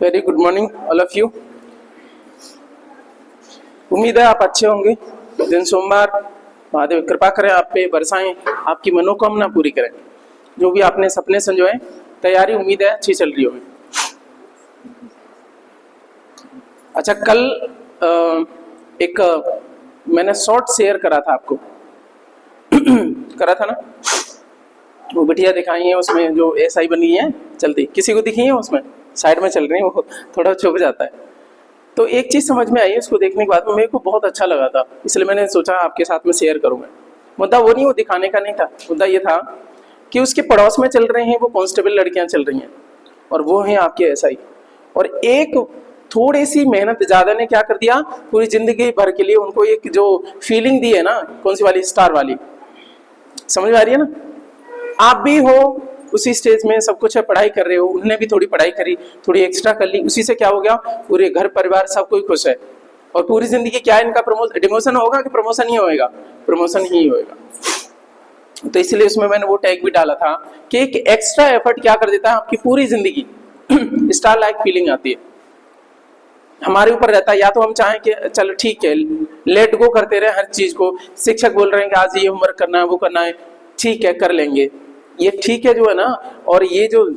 Very good morning all of you. उम्मीद है आप अच्छे होंगे। दिन सोमवार, महादेव कृपा करें, आप पे बरसाएं, आपकी मनोकामना पूरी करें। जो भी आपने सपने संजोए, तैयारी उम्मीद है अच्छी चल रही होगी। अच्छा, कल एक मैंने शॉर्ट शेयर करा था आपको करा था ना, वो बिटिया दिखाई है उसमें जो एसआई बनी है चलती, किसी को दिखी है उसमें साइड में चल रही है, वो थोड़ा छुप जाता है। तो एक चीज़ समझ में आई उसको देखने के बाद में, मेरे को बहुत अच्छा लगा था, इसलिए मैंने सोचा आपके साथ में शेयर करूँगा। मुद्दा वो नहीं, वो दिखाने का नहीं था, मुद्दा ये था कि उसके पड़ोस में चल रहे हैं वो कांस्टेबल लड़कियां चल रही हैं और वो हैं आपके एसआई। और एक थोड़ी सी मेहनत ज़्यादा ने क्या कर दिया, पूरी जिंदगी भर के लिए उनको एक जो फीलिंग दी है ना, कौन सी वाली, स्टार वाली, समझ में आ रही है ना। आप भी हो उसी स्टेज में, सब कुछ है, पढ़ाई कर रहे हो, उन्होंने भी थोड़ी पढ़ाई करी, थोड़ी एक्स्ट्रा कर ली, उसी से क्या हो गया, पूरे घर परिवार सब कोई खुश है। और पूरी जिंदगी क्या है इनका, डिमोशन होगा कि प्रमोशन ही होएगा, प्रमोशन ही होएगा। तो इसलिए उसमें मैंने वो टैग भी डाला था कि एक एक्स्ट्रा एफर्ट क्या कर देता है, आपकी पूरी जिंदगी स्टार लाइक फीलिंग आती है। हमारे ऊपर रहता है, या तो हम चाहें कि चलो ठीक है लेट गो करते रहे हर चीज को, शिक्षक बोल रहे हैं कि आज ये होमवर्क करना है, वो करना है, ठीक है कर लेंगे, ये ठीक है जो है ना। और ये जो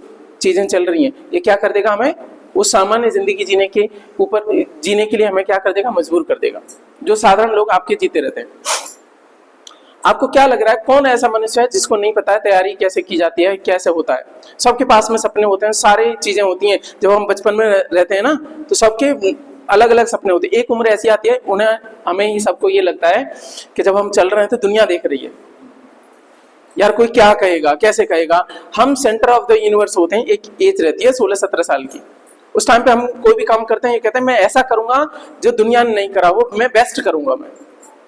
चीजें चल रही हैं ये क्या कर देगा, हमें उस सामान्य जिंदगी जीने के ऊपर, जीने के लिए हमें क्या कर देगा, मजबूर कर देगा। जो साधारण लोग आपके जीते रहते हैं। आपको क्या लग रहा है, कौन ऐसा मनुष्य है जिसको नहीं पता है तैयारी कैसे की जाती है, कैसे होता है। सबके पास में सपने होते हैं, सारी चीजें होती हैं। जब हम बचपन में रहते हैं ना, तो सबके अलग अलग सपने होते हैं। एक उम्र ऐसी आती है, उन्हें हमें ही सबको ये लगता है कि जब हम चल रहे हैं तो दुनिया देख रही है, यार कोई क्या कहेगा, कैसे कहेगा। हम सेंटर ऑफ द यूनिवर्स होते हैं। एक एज रहती है 16-17 साल की, उस टाइम पे हम कोई भी काम करते हैं, ये कहते हैं मैं ऐसा करूंगा जो दुनिया ने नहीं करा, वो मैं बेस्ट करूंगा। मैं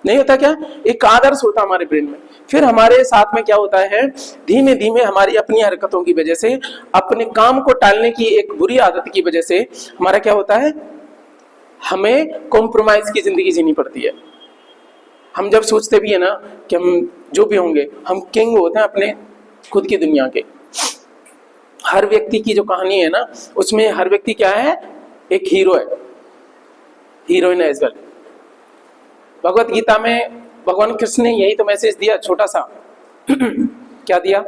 नहीं होता क्या, एक आदर्श होता हमारे ब्रेन में। फिर हमारे साथ में क्या होता है, धीमे धीमे हमारी अपनी हरकतों की वजह से, अपने काम को टालने की एक बुरी आदत की वजह से हमारा क्या होता है, हमें कॉम्प्रोमाइज की जिंदगी जीनी पड़ती है। हम जब सोचते भी है ना कि हम जो भी होंगे, हम किंग होते हैं अपने खुद की दुनिया के। हर व्यक्ति की जो कहानी है ना, उसमें हर व्यक्ति क्या है, एक हीरो है, हीरोइन है एज वेल। भगवत गीता में भगवान कृष्ण ने यही तो मैसेज दिया, छोटा सा क्या दिया,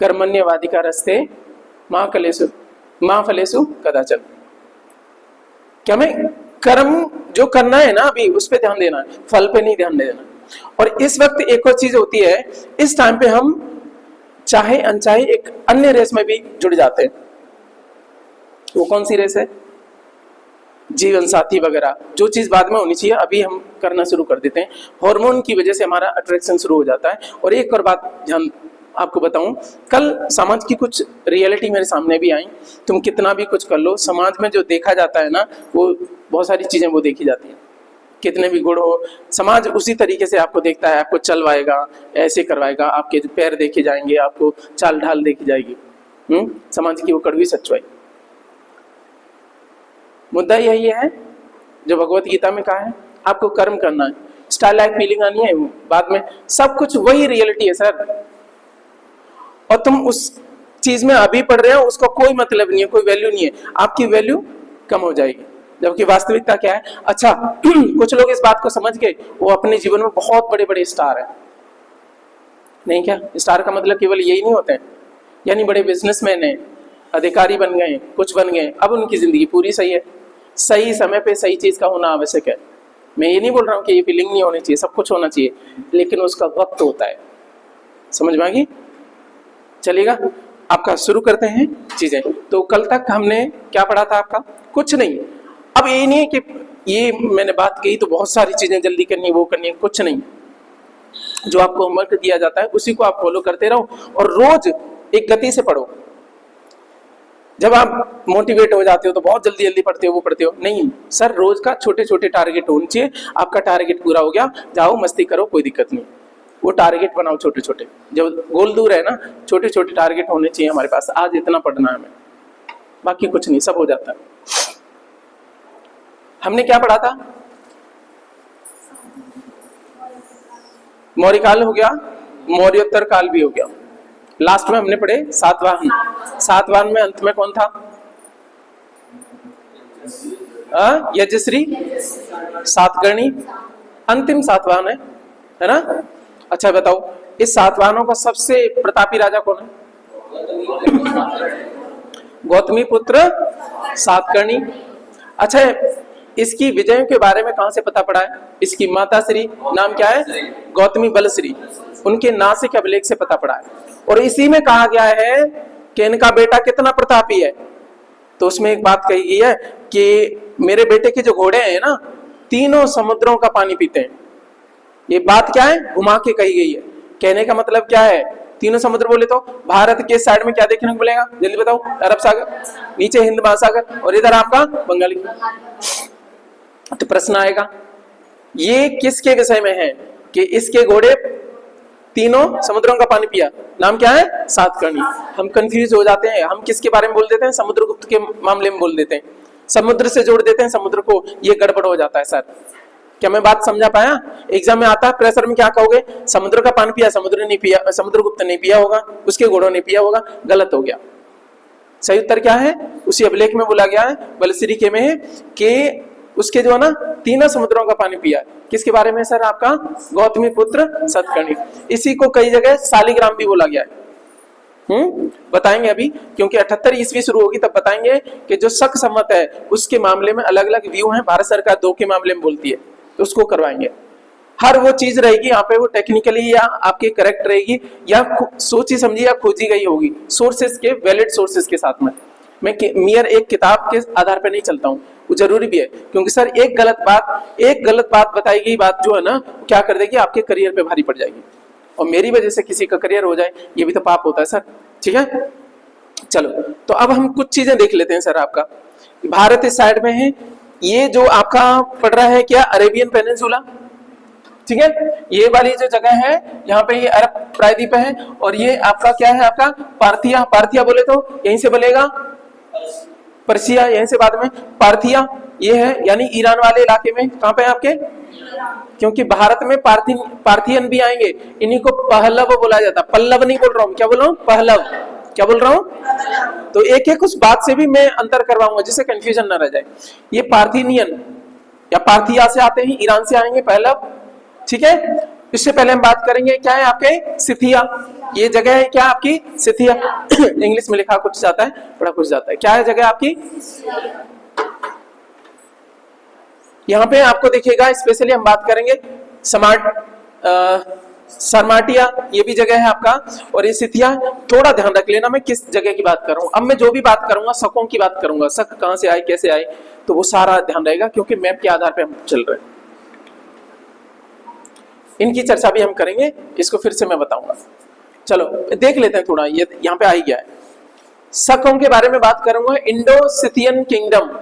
कर्मण्यवाधिका रस्ते मां फलेषु कदाचन। क्या मैं कर्म जो करना है ना अभी उस पे ध्यान देना है, फल पे नहीं ध्यान देना। और इस वक्त एक और चीज होती है, इस टाइम पे हम चाहे अनचाहे एक अन्य रेस में भी जुड़ जाते हैं। वो कौन सी रेस है, जीवन साथी वगैरह, जो चीज बाद में होनी चाहिए अभी हम करना शुरू कर देते हैं। हार्मोन की वजह से हमारा अट्रैक्शन शुरू हो जाता है। और एक और बात ध्यान आपको बताऊं, कल समाज की कुछ रियलिटी मेरे सामने भी आई। तुम कितना भी कुछ कर लो, समाज में जो देखा जाता है ना, वो बहुत सारी चीजें वो देखी जाती हैं। कितने भी गुण हो, समाज उसी तरीके से आपको देखता है, आपको चलवाएगा, ऐसे करवाएगा, आपके पैर देखे जाएंगे, आपको चाल ढाल देखी जाएगी। समाज की वो कड़वी सच्चाई। मुद्दा यही है जो भगवत गीता में कहा है, आपको कर्म करना है, स्टार लाइक फीलिंग आनी है, बाद में सब कुछ वही रियलिटी है सर। और तुम उस चीज में अभी पढ़ रहे हो, उसका कोई मतलब नहीं है, कोई वैल्यू नहीं है, आपकी वैल्यू कम हो जाएगी। जबकि वास्तविकता क्या है, अच्छा कुछ लोग इस बात को समझ गए, वो अपने जीवन में बहुत बड़े बड़े स्टार हैं। नहीं क्या, स्टार का मतलब केवल यही नहीं होते हैं, यानी बड़े बिजनेसमैन हैं, अधिकारी बन गए, कुछ बन गए, अब उनकी जिंदगी पूरी सही है। सही समय पे सही चीज का होना आवश्यक है। मैं ये नहीं बोल रहा हूँ कि ये फीलिंग नहीं होनी चाहिए, सब कुछ होना चाहिए, लेकिन उसका वक्त होता है। समझ में आ गई? चलेगा, आपका शुरू करते हैं चीजें। तो कल तक हमने क्या पढ़ा था आपका, कुछ नहीं। अब ये नहीं है कि ये मैंने बात कही तो बहुत सारी चीजें जल्दी करनी, वो करनी, कुछ नहीं। जो आपको होमवर्क दिया जाता है उसी को आप फॉलो करते रहो और रोज एक गति से पढ़ो। जब आप मोटिवेट हो जाते हो तो बहुत जल्दी जल्दी पढ़ते हो, वो पढ़ते हो नहीं सर, रोज का छोटे छोटे टारगेट होने चाहिए। आपका टारगेट पूरा हो गया, जाओ मस्ती करो, कोई दिक्कत नहीं। वो टारगेट बनाओ छोटे छोटे, जब गोल दूर है ना, छोटे छोटे टारगेट होने चाहिए हमारे पास। आज इतना पढ़ना है हमें, बाकी कुछ नहीं, सब हो जाता है। हमने क्या पढ़ा था, मौर्य काल हो गया, मौर्योत्तर काल भी हो गया। लास्ट में हमने पढ़े सातवाहन। सातवाहन में अंत में कौन था? यजश्री सातकर्णी अंतिम सातवाहन है ना? अच्छा बताओ, इस सातवाहनों का सबसे प्रतापी राजा कौन है? गौतमी पुत्र सातकर्णी। अच्छा, इसकी विजयों के बारे में कहां से पता पड़ा है? इसकी माता श्री नाम क्या है? गौतमी बलश्री, उनके नासिक अभिलेख से पता पड़ा है। और इसी में कहा गया है कि इनका बेटा कितना प्रतापी है। तो उसमें एक बात कही गई है कि मेरे बेटे के जो घोड़े हैं ना, तीनों समुद्रों का पानी पीते हैं। ये बात क्या है? घुमा के कही गई है। कहने का मतलब क्या है? तीनों समुद्र बोले तो भारत के साइड में क्या देखने को मिलेगा? जल्दी बताओ। अरब सागर, नीचे हिंद महासागर, और इधर आपका बंगाली। तो प्रश्न आएगा ये किसके विषय में है कि इसके घोड़े तीनों समुद्रों का पानी पिया? नाम क्या है? सातकर्णी। हम कंफ्यूज हो जाते हैं, हम किसके बारे में बोल देते हैं? समुद्रगुप्त के मामले में बोल देते हैं, समुद्र से जोड़ देते हैं समुद्र को, ये गड़बड़ हो जाता है सर। क्या मैं बात समझा पाया? एग्जाम में आता है, प्रेशर में क्या कहोगे? समुद्र का पानी पिया, समुद्र नहीं पिया, समुद्रगुप्त नहीं पिया होगा, उसके घोड़ों ने पिया होगा। गलत हो गया। सही उत्तर क्या है? उसी अभिलेख में बोला गया है बलश्री के में कि उसके जो है ना तीनों समुद्रों का पानी पिया। किसके बारे में सर? आपका गौतमी पुत्र सातकर्णी। इसी को कई जगह शालिग्राम भी बोला गया है। बताएंगे अभी, क्योंकि 78 ईस्वी शुरू होगी तब बताएंगे कि जो शक सम्मत है उसके मामले में अलग अलग व्यू हैं। भारत सरकार 2 के मामले में बोलती है, तो उसको करवाएंगे। हर वो चीज रहेगी यहाँ पे, वो टेक्निकली या आपके करेक्ट रहेगी या सोची समझी या खोजी गई होगी सोर्सेस के, वैलिड सोर्सेस के साथ में। मैं मियर एक किताब के आधार पर नहीं चलता हूँ, वो जरूरी भी है, क्योंकि सर एक गलत बात बताई गई बात जो है ना क्या कर देगी? आपके करियर पे भारी पड़ जाएगी। और मेरी वजह से किसी का करियर हो जाए, ये भी तो पाप होता है सर। ठीक है, चलो तो अब हम कुछ चीजें देख लेते हैं सर। आपका भारत इस साइड में है, ये जो आपका पड़ रहा है क्या? Arabian peninsula. ठीक है, ये वाली जो जगह है यहाँ पे ये अरब प्रायद्वीप है, और ये आपका क्या है? आपका पार्थिया। पार्थिया बोले तो यहीं से बोलेगा पर्सिया, यहीं से बाद में पार्थिया ये है, यानी ईरान वाले इलाके में। कहां पे आपके? क्योंकि भारत में पार्थियन भी आएंगे, इन्हीं को पहलव बोला जाता है। पल्लव नहीं बोल रहा हूं, क्या बोल रहा हूं? पहलव। क्या बोल रहा हूं? तो एक एक उस बात से भी मैं अंतर करवाऊंगा जिससे कंफ्यूजन ना रह जाए। ये पार्थिनियन या पार्थिया से आते हैं, ईरान से आएंगे पहलव। ठीक है, इससे पहले हम बात करेंगे क्या है आपके? सिथिया। ये जगह है क्या आपकी? सिथिया। इंग्लिश में लिखा कुछ जाता है, बड़ा कुछ जाता है। क्या है जगह आपकी? यहाँ पे आपको दिखेगा, स्पेशली हम बात करेंगे सरमाटिया, ये भी जगह है आपका, और ये सिथिया। थोड़ा ध्यान रख लेना मैं किस जगह की बात कर रहा हूँ। अब मैं जो भी बात करूंगा शकों की बात करूंगा, शक कहां से आए, कैसे आए, तो वो सारा ध्यान रहेगा, क्योंकि मैप के आधार पर हम चल रहे हैं। इनकी चर्चा भी हम करेंगे, इसको फिर से मैं बताऊंगा। चलो देख लेते हैं थोड़ा, ये यहाँ पे आ ही गया है। शकों के बारे में बात करूंगा। Indo Scythian kingdom.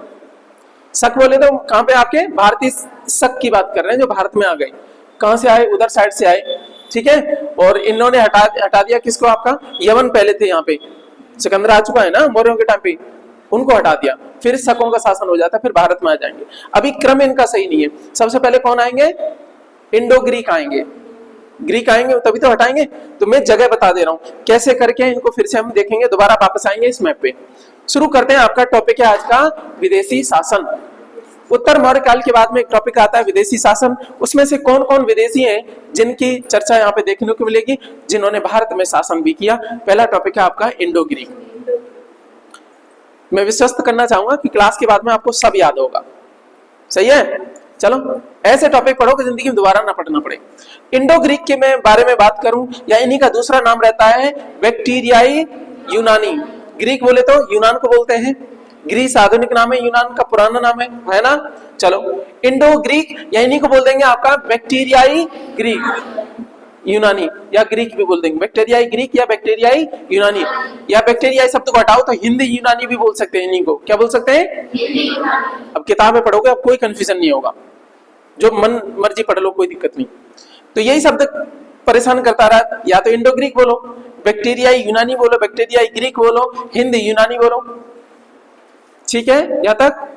शक बोले तो कहां पे? आपके भारतीय शक की बात कर रहे हैं, जो भारत में आ गए। कहां से आए? उधर साइड से आए। ठीक है, और इन्होंने हटा दिया किसको? आपका यवन पहले थे यहाँ पे, सिकंदर आ चुका है ना मौर्यों के टाइम पे, उनको हटा दिया, फिर शकों का शासन हो जाता है, फिर भारत में आ जाएंगे। अभी क्रम इनका सही नहीं है। सबसे पहले कौन आएंगे? इंडो ग्रीक आएंगे। ग्रीक आएंगे तभी तो हटाएंगे। तो मैं जगह बता दे रहा हूं कैसे करके इनको फिर से हम देखेंगे, दोबारा वापस आएंगे इस मैप पे। शुरू करते हैं। आपका टॉपिक है आज का विदेशी शासन। उत्तर मौर्य काल के बाद में एक टॉपिक आता है विदेशी शासन। उसमें से कौन कौन विदेशी हैं जिनकी चर्चा यहाँ पे देखने को मिलेगी, जिन्होंने भारत में शासन भी किया। पहला टॉपिक है आपका इंडो ग्रीक। मैं विश्वस्त करना चाहूंगा कि क्लास के बाद में आपको सब याद होगा। सही है, चलो ऐसे टॉपिक पढ़ो कि जिंदगी में दोबारा ना पढ़ना पड़े। इंडो ग्रीक के मैं बारे में बात करूं, या इन्हीं का दूसरा नाम रहता है बैक्टीरियाई यूनानी। ग्रीक बोले तो यूनान को बोलते हैं। ग्रीस आधुनिक नाम है, यूनान का पुराना नाम है ना। चलो इंडो ग्रीक, या इन्हीं को बोल देंगे आपका बैक्टीरियाई ग्रीक यूनानी, या ग्रीक भी बोल देंगे। बैक्टीरियाई ग्रीक या बैक्टीरियाई यूनानी, या बैक्टीरियाई शब्द को हटाओ तो हिंदी यूनानी भी बोल सकते हैं। इन्हीं को क्या बोल सकते हैं? अब किताबें पढ़ोगे, अब कोई कंफ्यूजन नहीं होगा, जो मन मर्जी पढ़ लो, कोई दिक्कत नहीं। तो यही शब्द परेशान करता रहा, या तो इंडो ग्रीक बोलो, बैक्टीरियाई यूनानी बोलो, बैक्टीरियाई ग्रीक बोलो, हिंदी यूनानी बोलो। ठीक है, यहां तक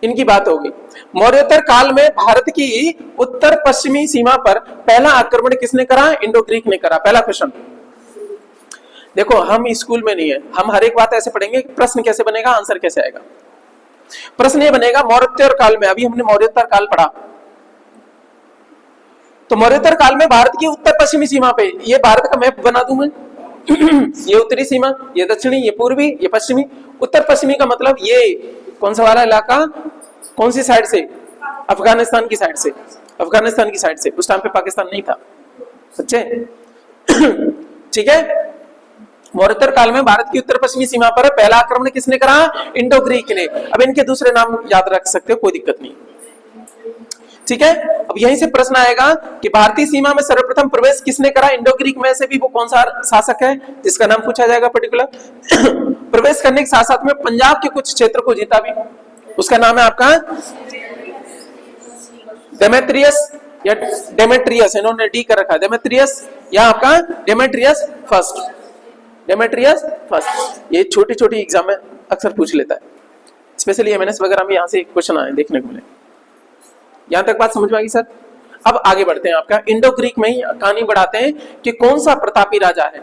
इनकी बात होगी। मौर्योत्तर काल में भारत की उत्तर पश्चिमी सीमा पर पहला आक्रमण किसने करा? इंडो ग्रीक ने करा। पहला क्वेश्चन, देखो हम स्कूल में नहीं है, हम हर एक बात ऐसे पढ़ेंगे कि प्रश्न कैसे बनेगा, आंसर कैसे आएगा। प्रश्न ये बनेगा मौर्योत्तर काल में, अभी हमने मौर्योत्तर काल पढ़ा, तो मौर्योत्तर काल में भारत की उत्तर पश्चिमी सीमा पे, ये भारत का मैप बना दूं मैं ये उत्तरी सीमा, ये दक्षिणी, ये पूर्वी, ये पश्चिमी। उत्तर पश्चिमी का मतलब ये कौन सा वाला इलाका, कौन सी साइड से, अफगानिस्तान की साइड से, अफगानिस्तान की साइड से। उस टाइम पे पाकिस्तान नहीं था, सच्चे ठीक है। मौर्योत्तर काल में भारत की उत्तर पश्चिमी सीमा पर पहला आक्रमण किसने करा, इंडो ग्रीक ने। अब इनके दूसरे नाम याद रख सकते हो, कोई दिक्कत नहीं, ठीक है। अब यहीं से प्रश्न आएगा कि भारतीय सीमा में सर्वप्रथम प्रवेश किसने करा, इंडो ग्रीक में से भी वो कौन सा शासक है जिसका नाम पूछा जाएगा पर्टिकुलर प्रवेश करने के साथ साथ में पंजाब के कुछ क्षेत्र को जीता भी, उसका नाम है आपका डेमेट्रियस या डेमेट्रियस, इन्होंने डी कर रखा है, डेमेट्रियस या आपका डेमेट्रियस फर्स्ट, डेमेट्रियस फर्स्ट। ये छोटी छोटी एग्जाम में अक्सर पूछ लेता है, स्पेशली एमएनएस वगैरह में यहाँ से क्वेश्चन आए देखने को मिले। यहां तक बात समझ में आ गई सर। अब आगे बढ़ते हैं, आपका इंडो ग्रीक में ही कहानी बढ़ाते हैं कि कौन सा प्रतापी राजा है,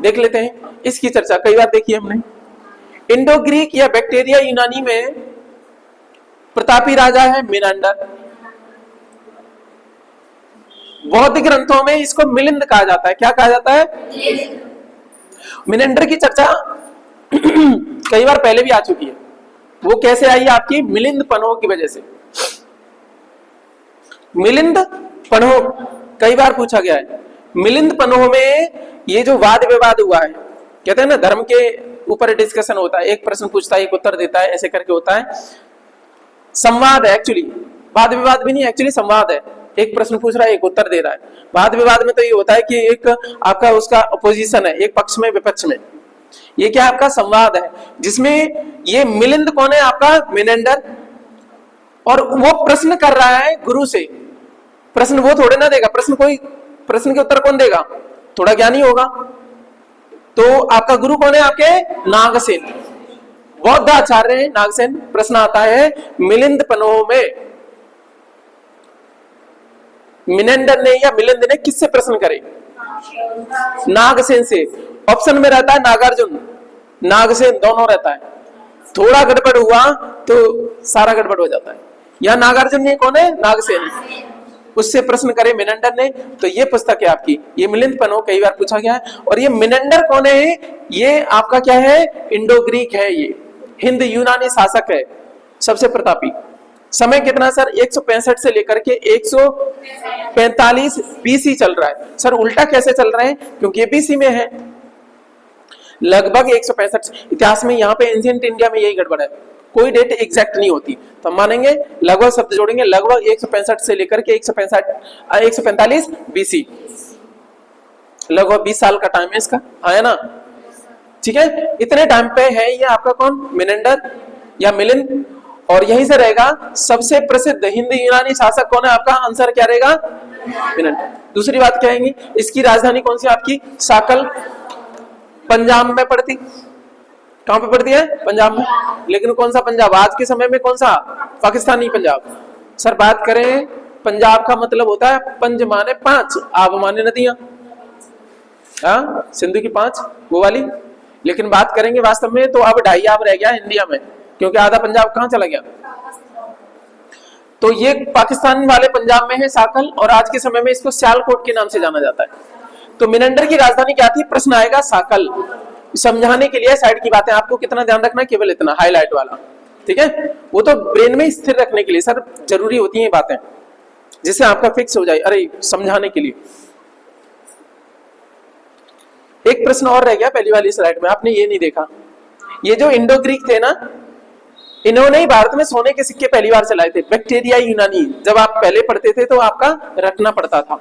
देख लेते हैं। इसकी चर्चा कई बार देखी हमने। इंडो ग्रीक या बैक्टीरिया यूनानी में प्रतापी राजा है मिनांडर। बौद्ध ग्रंथों में इसको मिलिंद कहा जाता है। क्या कहा जाता है, मिनेंडर की चर्चा कई बार पहले भी आ चुकी है। वो कैसे आई, आपकी मिलिंद पनोह की वजह से। मिलिंद पनोह कई बार पूछा गया है। मिलिंद पनोह में ये जो वाद विवाद हुआ है, कहते हैं ना धर्म के ऊपर डिस्कशन होता है, एक प्रश्न पूछता है एक उत्तर देता है, ऐसे करके होता है। संवाद है एक्चुअली, वाद विवाद भी नहीं, एक्चुअली संवाद है। एक प्रश्न पूछ रहा है एक उत्तर दे रहा है। वाद विवाद में तो ये होता है कि एक आपका उसका अपोजिशन है, एक पक्ष में विपक्ष में। ये क्या आपका संवाद है, जिसमें ये मिलिंद कौन है, आपका मिनेंडर, और वो प्रश्न कर रहा है गुरु से। प्रश्न वो थोड़े ना देगा, प्रश्न के उत्तर कौन देगा, थोड़ा ज्ञानी होगा। तो आपका गुरु कौन है, आपके नागसेन, बौद्ध आचार्य है नागसेन। प्रश्न आता है मिलिंद पनोह में मिनेंडर ने या मिलिंद ने किससे प्रश्न करे, नागसेन से। ऑप्शन में रहता है नागार्जुन, नागसेन, दोनों रहता है। थोड़ा गड़बड़ हुआ तो सारा गड़बड़ हो जाता है। या नागार्जुन ने कौन है, नागसेन, उससे प्रश्न करे मिनेंडर ने। तो ये पुस्तक है आपकी, ये मिलिंद पनोह कई बार पूछा गया है। और ये मिनेंडर कौन है, ये आपका क्या है, इंडो ग्रीक है, ये हिंद यूनानी शासक है, सबसे प्रतापी। समय कितना सर, 165 से लेकर के 145 बीसी चल रहा है। सर उल्टा कैसे चल रहे हैं, क्योंकि ये बीसी में है। लगभग 165 इतिहास में, यहाँ पे एंशिएंट इंडिया में यही गड़बड़ है, कोई डेट एग्जैक्ट नहीं होती। तो हम मानेंगे लगभग शब्द जोड़ेंगे, लगभग 165 से लेकर के 145 बीसी, लगभग 20 साल का टाइम है इसका, है ना, ठीक है। इतने टाइम पे है ये आपका कौन, मिनेंडर या मिलिंद। और यहीं से रहेगा सबसे प्रसिद्ध हिंद यूनानी शासक कौन है, आपका आंसर क्या रहेगा, मिनेंडर। दूसरी बात क्या है, इसकी राजधानी कौन सी आपकी, साकल, पंजाब में पड़ती। कहां पे पड़ती है, पंजाब में। लेकिन कौन सा पंजाब, आज के समय में कौन सा, पाकिस्तानी पंजाब। सर बात करें पंजाब का मतलब होता है पंज माने 5, आब माने नदियां, हाँ सिंधु की 5 वो वाली। लेकिन बात करेंगे वास्तव में तो अब 2.5 आब रह गया इंडिया में, क्योंकि आधा पंजाब कहां चला गया। तो ये पाकिस्तान वाले पंजाब में है साकल, और आज के समय में इसको सियालकोट के नाम से जाना जाता है। तो मिनेंडर की राजधानी क्या थी, प्रश्न आएगा साकल। समझाने के लिए साइड की बातें आपको कितना ध्यान रखना है, केवल इतना हाईलाइट वाला, ठीक है। वो तो ब्रेन में स्थिर रखने के लिए सर जरूरी होती हैं बातें, जिससे आपका फिक्स हो जाए, अरे समझाने के लिए। एक प्रश्न और रह गया पहली वाली स्लाइड में, आपने ये नहीं देखा। ये जो इंडो ग्रीक थे ना, इन्होंने ही भारत में सोने के सिक्के पहली बार चलाए थे। बैक्टीरिया यूनानी जब आप पहले पढ़ते थे तो आपका रटना पड़ता था,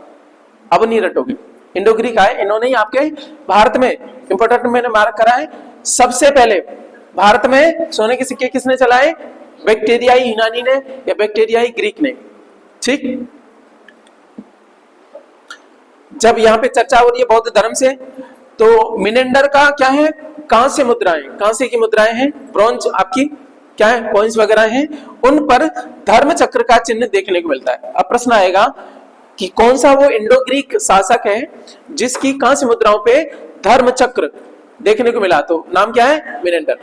अब नहीं रटोगे। इंडो ग्रीक आए, इन्होंने ही आपके भारत में, इंपोर्टेंट मैंने मार्क करा है, सबसे पहले भारत में सोने के सिक्के किसने चलाए, बैक्टीरियाई यूनानी ने या बैक्टीरियाई ग्रीक ने, ठीक। जब यहाँ पे चर्चा हो रही है बौद्ध धर्म से, तो मिनेंडर का क्या है, कांस्य मुद्राएं, कांस्य की मुद्राएं हैं, ब्रॉन्ज आपकी क्या है, कॉइन्स वगैरह हैं, उन पर धर्म चक्र का चिन्ह देखने को मिलता है। अब प्रश्न आएगा कि कौन सा वो इंडो ग्रीक शासक है जिसकी कांस्य मुद्राओं पे धर्म चक्र देखने को मिला। तो नाम क्या है? मिनेंडर।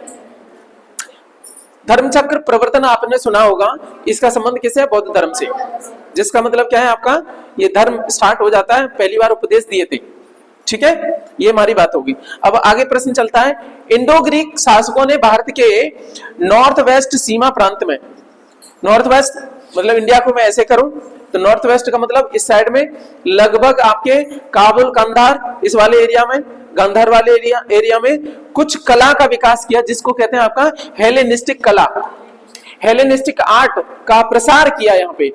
धर्म चक्र प्रवर्तन आपने सुना होगा, इसका संबंध किससे है? बौद्ध धर्म से, जिसका मतलब क्या है आपका, ये धर्म स्टार्ट हो जाता है, पहली बार उपदेश दिए थे। ठीक है, ये हमारी बात होगी। अब आगे प्रश्न चलता है, इंडो ग्रीक शासकों ने भारत के नॉर्थ वेस्ट सीमा प्रांत में, नॉर्थ वेस्ट मतलब इंडिया को मैं ऐसे करूं तो नॉर्थ वेस्ट का मतलब इस साइड में लगभग आपके काबुल कंधार इस वाले एरिया में, गांधार वाले एरिया में कुछ कला का विकास किया, जिसको कहते हैं आपका हेलेनिस्टिक कला, हेलेनिस्टिक आर्ट का प्रसार किया, यहाँ पे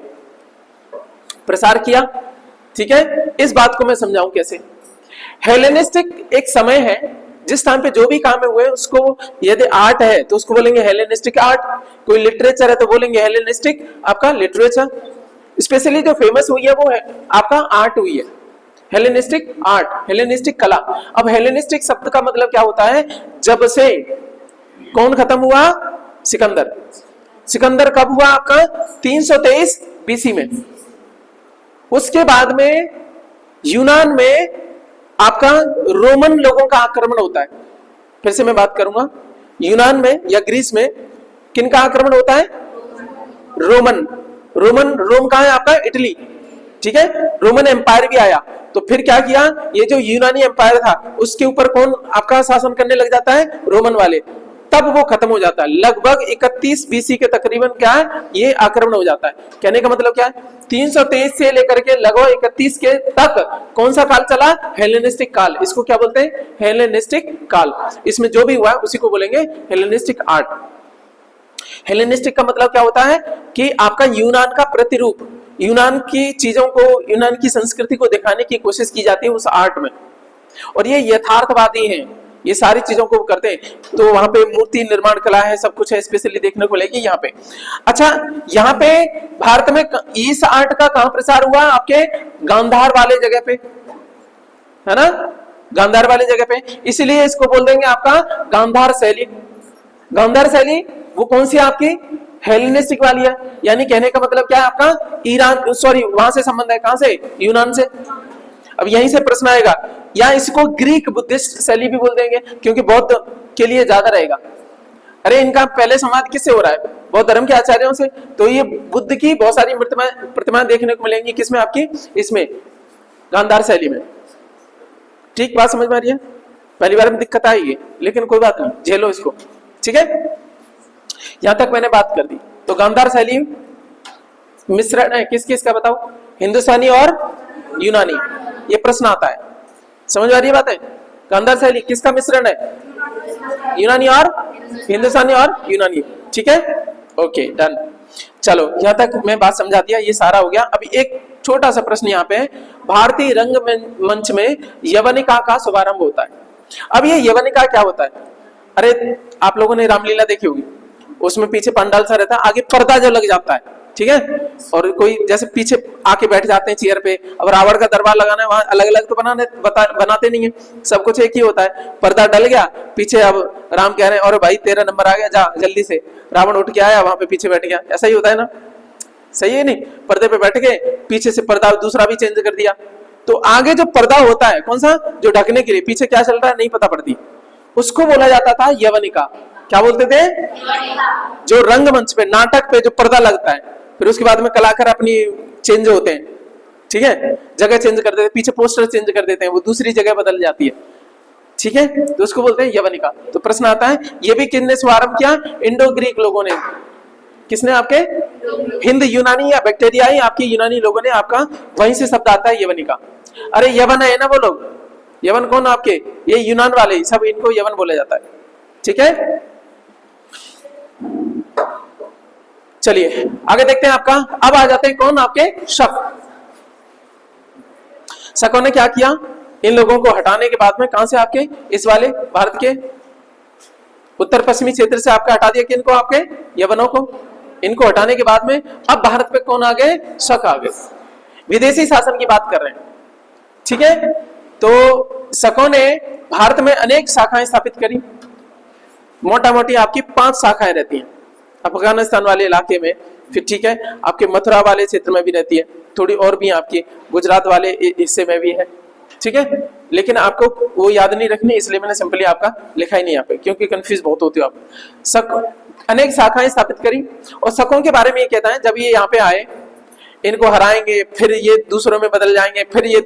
प्रसार किया। ठीक है, इस बात को मैं समझाऊं कैसे। हेलेनिस्टिक एक समय है जिस टाइम पे जो भी काम हुए उसको, यदि आर्ट है तो उसको बोलेंगे हेलेनिस्टिक आर्ट, कोई लिटरेचर है तो बोलेंगे हेलेनिस्टिक आपका लिटरेचर। स्पेशली जो फेमस हुई है वो है आपका आर्ट हुई है, हेलेनिस्टिक आर्ट, हेलेनिस्टिक कला। अब हेलेनिस्टिक शब्द का मतलब क्या होता है? जब से कौन खत्म हुआ? सिकंदर। सिकंदर कब हुआ आपका? 323 बीसी में। उसके बाद में यूनान में आपका रोमन लोगों का आक्रमण होता है। फिर से मैं बात करूंगा, यूनान में या ग्रीस में किन का आक्रमण होता है? रोमन। रोम कहां है आपका? इटली। ठीक है, रोमन एम्पायर भी आया, तो फिर क्या किया, ये जो यूनानी एम्पायर था उसके ऊपर कौन आपका शासन करने लग जाता है? रोमन वाले। तब वो खत्म हो जाता है, लगभग 31 बीसी के तकरीबन क्या है, ये आक्रमण हो जाता है। कहने का मतलब क्या है, 323 से लेकर के लगभग 31 के तक कौन सा काल चला? हेलेनिस्टिक काल। इसको क्या बोलते हैं? हेलेनिस्टिक काल। इसमें जो भी हुआ है उसी को बोलेंगे हेलेनिस्टिक आर्ट। हेलेनिस्टिक का मतलब क्या होता है कि आपका यूनान का प्रतिरूप, यूनान की चीजों को, यूनान की संस्कृति को दिखाने की कोशिश की जाती है उस आर्ट में, और ये यथार्थवादी हैं, ये सारी चीजों को करते हैं। तो वहां पे मूर्ति निर्माण कला है, सब कुछ है, स्पेशली देखने को मिलेगी यहाँ पे। अच्छा, यहाँ पे भारत में इस आर्ट का कहां प्रसार हुआ? आपके गांधार वाले जगह पे, है ना, गांधार वाले जगह पे, इसलिए इसको बोल देंगे आपका गांधार शैली। गांधार शैली वो कौन सी आपकी? हेलेनिस्टिक वाली है। यानी कहने का मतलब क्या है आपका? ईरान, सॉरी वहां से संबंध है, कहां से? यूनान से। अब यहीं से प्रश्न आएगा, या इसको ग्रीक बुद्धिस्ट शैली भी बोल देंगे क्योंकि बौद्ध के लिए ज्यादा रहेगा। अरे इनका पहले संवाद किससे हो रहा है? बौद्ध धर्म के आचार्यों से। तो ये बुद्ध की बहुत सारी प्रतिमाएं देखने को मिलेंगी, किसमें? आपकी इसमें गांधार शैली में। ठीक बात समझ में आ रही है? पहली बार में दिक्कत आएगी, लेकिन कोई बात नहीं, झेलो इसको। ठीक है, यहां तक मैंने बात कर दी। तो गांधार शैली मिश्रण है किस किस का? बताओ, हिंदुस्तानी और यूनानी। ये प्रश्न आता है, समझ आ रही है बात है? गांधार शैली किसका मिश्रण है? यूनानी और हिंदुस्तानी और यूनानी। ठीक है, ओके डन। चलो यहां तक मैं बात समझा दिया, ये सारा हो गया। अभी एक छोटा सा प्रश्न यहाँ पे है, भारतीय रंग मंच में यवनिका का शुभारंभ होता है। अब ये यवनिका क्या होता है? अरे आप लोगों ने रामलीला देखी होगी, उसमें पीछे पंडाल सा रहता है, आगे पर्दा जो लग जाता है, ठीक है, और कोई जैसे पीछे आके बैठ जाते हैं चेयर पे। अब रावण का दरबार लगाना है, वहां अलग अलग तो बनाते नहीं है, सब कुछ एक ही होता है। पर्दा डल गया पीछे, अब राम कह रहे हैं और भाई तेरा नंबर आ गया, जा जल्दी से। रावण उठ के आया, वहां पे पीछे बैठ गया, ऐसा ही होता है ना? सही है नहीं? पर्दे पे बैठ गए, पीछे से पर्दा दूसरा भी चेंज कर दिया। तो आगे जो पर्दा होता है कौन सा, जो ढकने के लिए, पीछे क्या चल रहा है नहीं पता पड़ती, उसको बोला जाता था यवनिका। क्या बोलते थे? जो रंगमंच पे, नाटक पे जो पर्दा लगता है, फिर उसके बाद में कलाकार अपनी चेंज होते हैं, ठीक है, जगह चेंज कर देते हैं, पीछे पोस्टर चेंज कर देते हैं, वो दूसरी जगह बदल जाती है, ठीक है, तो उसको बोलते हैं यवनिका। तो प्रश्न आता है, ये भी किसने शुभारंभ किया? इंडो ग्रीक लोगों ने। किसने? आपके हिंद यूनानी या बैक्टीरियाई आपके यूनानी लोगों ने, आपका वहीं से शब्द आता है यवनिका। अरे यवन है ना वो लोग, यवन कौन आपके? ये यूनान वाले, सब इनको यवन बोला जाता है, ठीक है। चलिए आगे देखते हैं आपका। अब आ जाते हैं कौन? आपके शक। शकों ने क्या किया? इन लोगों को हटाने के बाद में, कहां से? आपके इस वाले भारत के उत्तर पश्चिमी क्षेत्र से आपका हटा दिया, किनको? आपके यवनों को। इनको हटाने के बाद में अब भारत पे कौन आ गए? शक आ गए। विदेशी शासन की बात कर रहे हैं, ठीक है। तो शकों ने भारत में अनेक शाखाएं स्थापित करी। मोटा मोटी आपकी 5 शाखाएं रहती हैं अफगानिस्तान वाले इलाके में, फिर ठीक है, आपके मथुरा वाले क्षेत्र में भी रहती है, थोड़ी और भी आपकी गुजरात वाले हिस्से में भी है, ठीक है, लेकिन आपको वो याद नहीं रखनी, इसलिए मैंने सिंपली आपका लिखा ही नहीं यहाँ पे, क्योंकि कंफ्यूज बहुत होते हो आप। शक अनेक शाखाएं स्थापित करी, और शकों के बारे में ये कहता है जब ये यहाँ पे आए, इनको हराएंगे, फिर ये दूसरों में बदल जाएंगे, फिर ये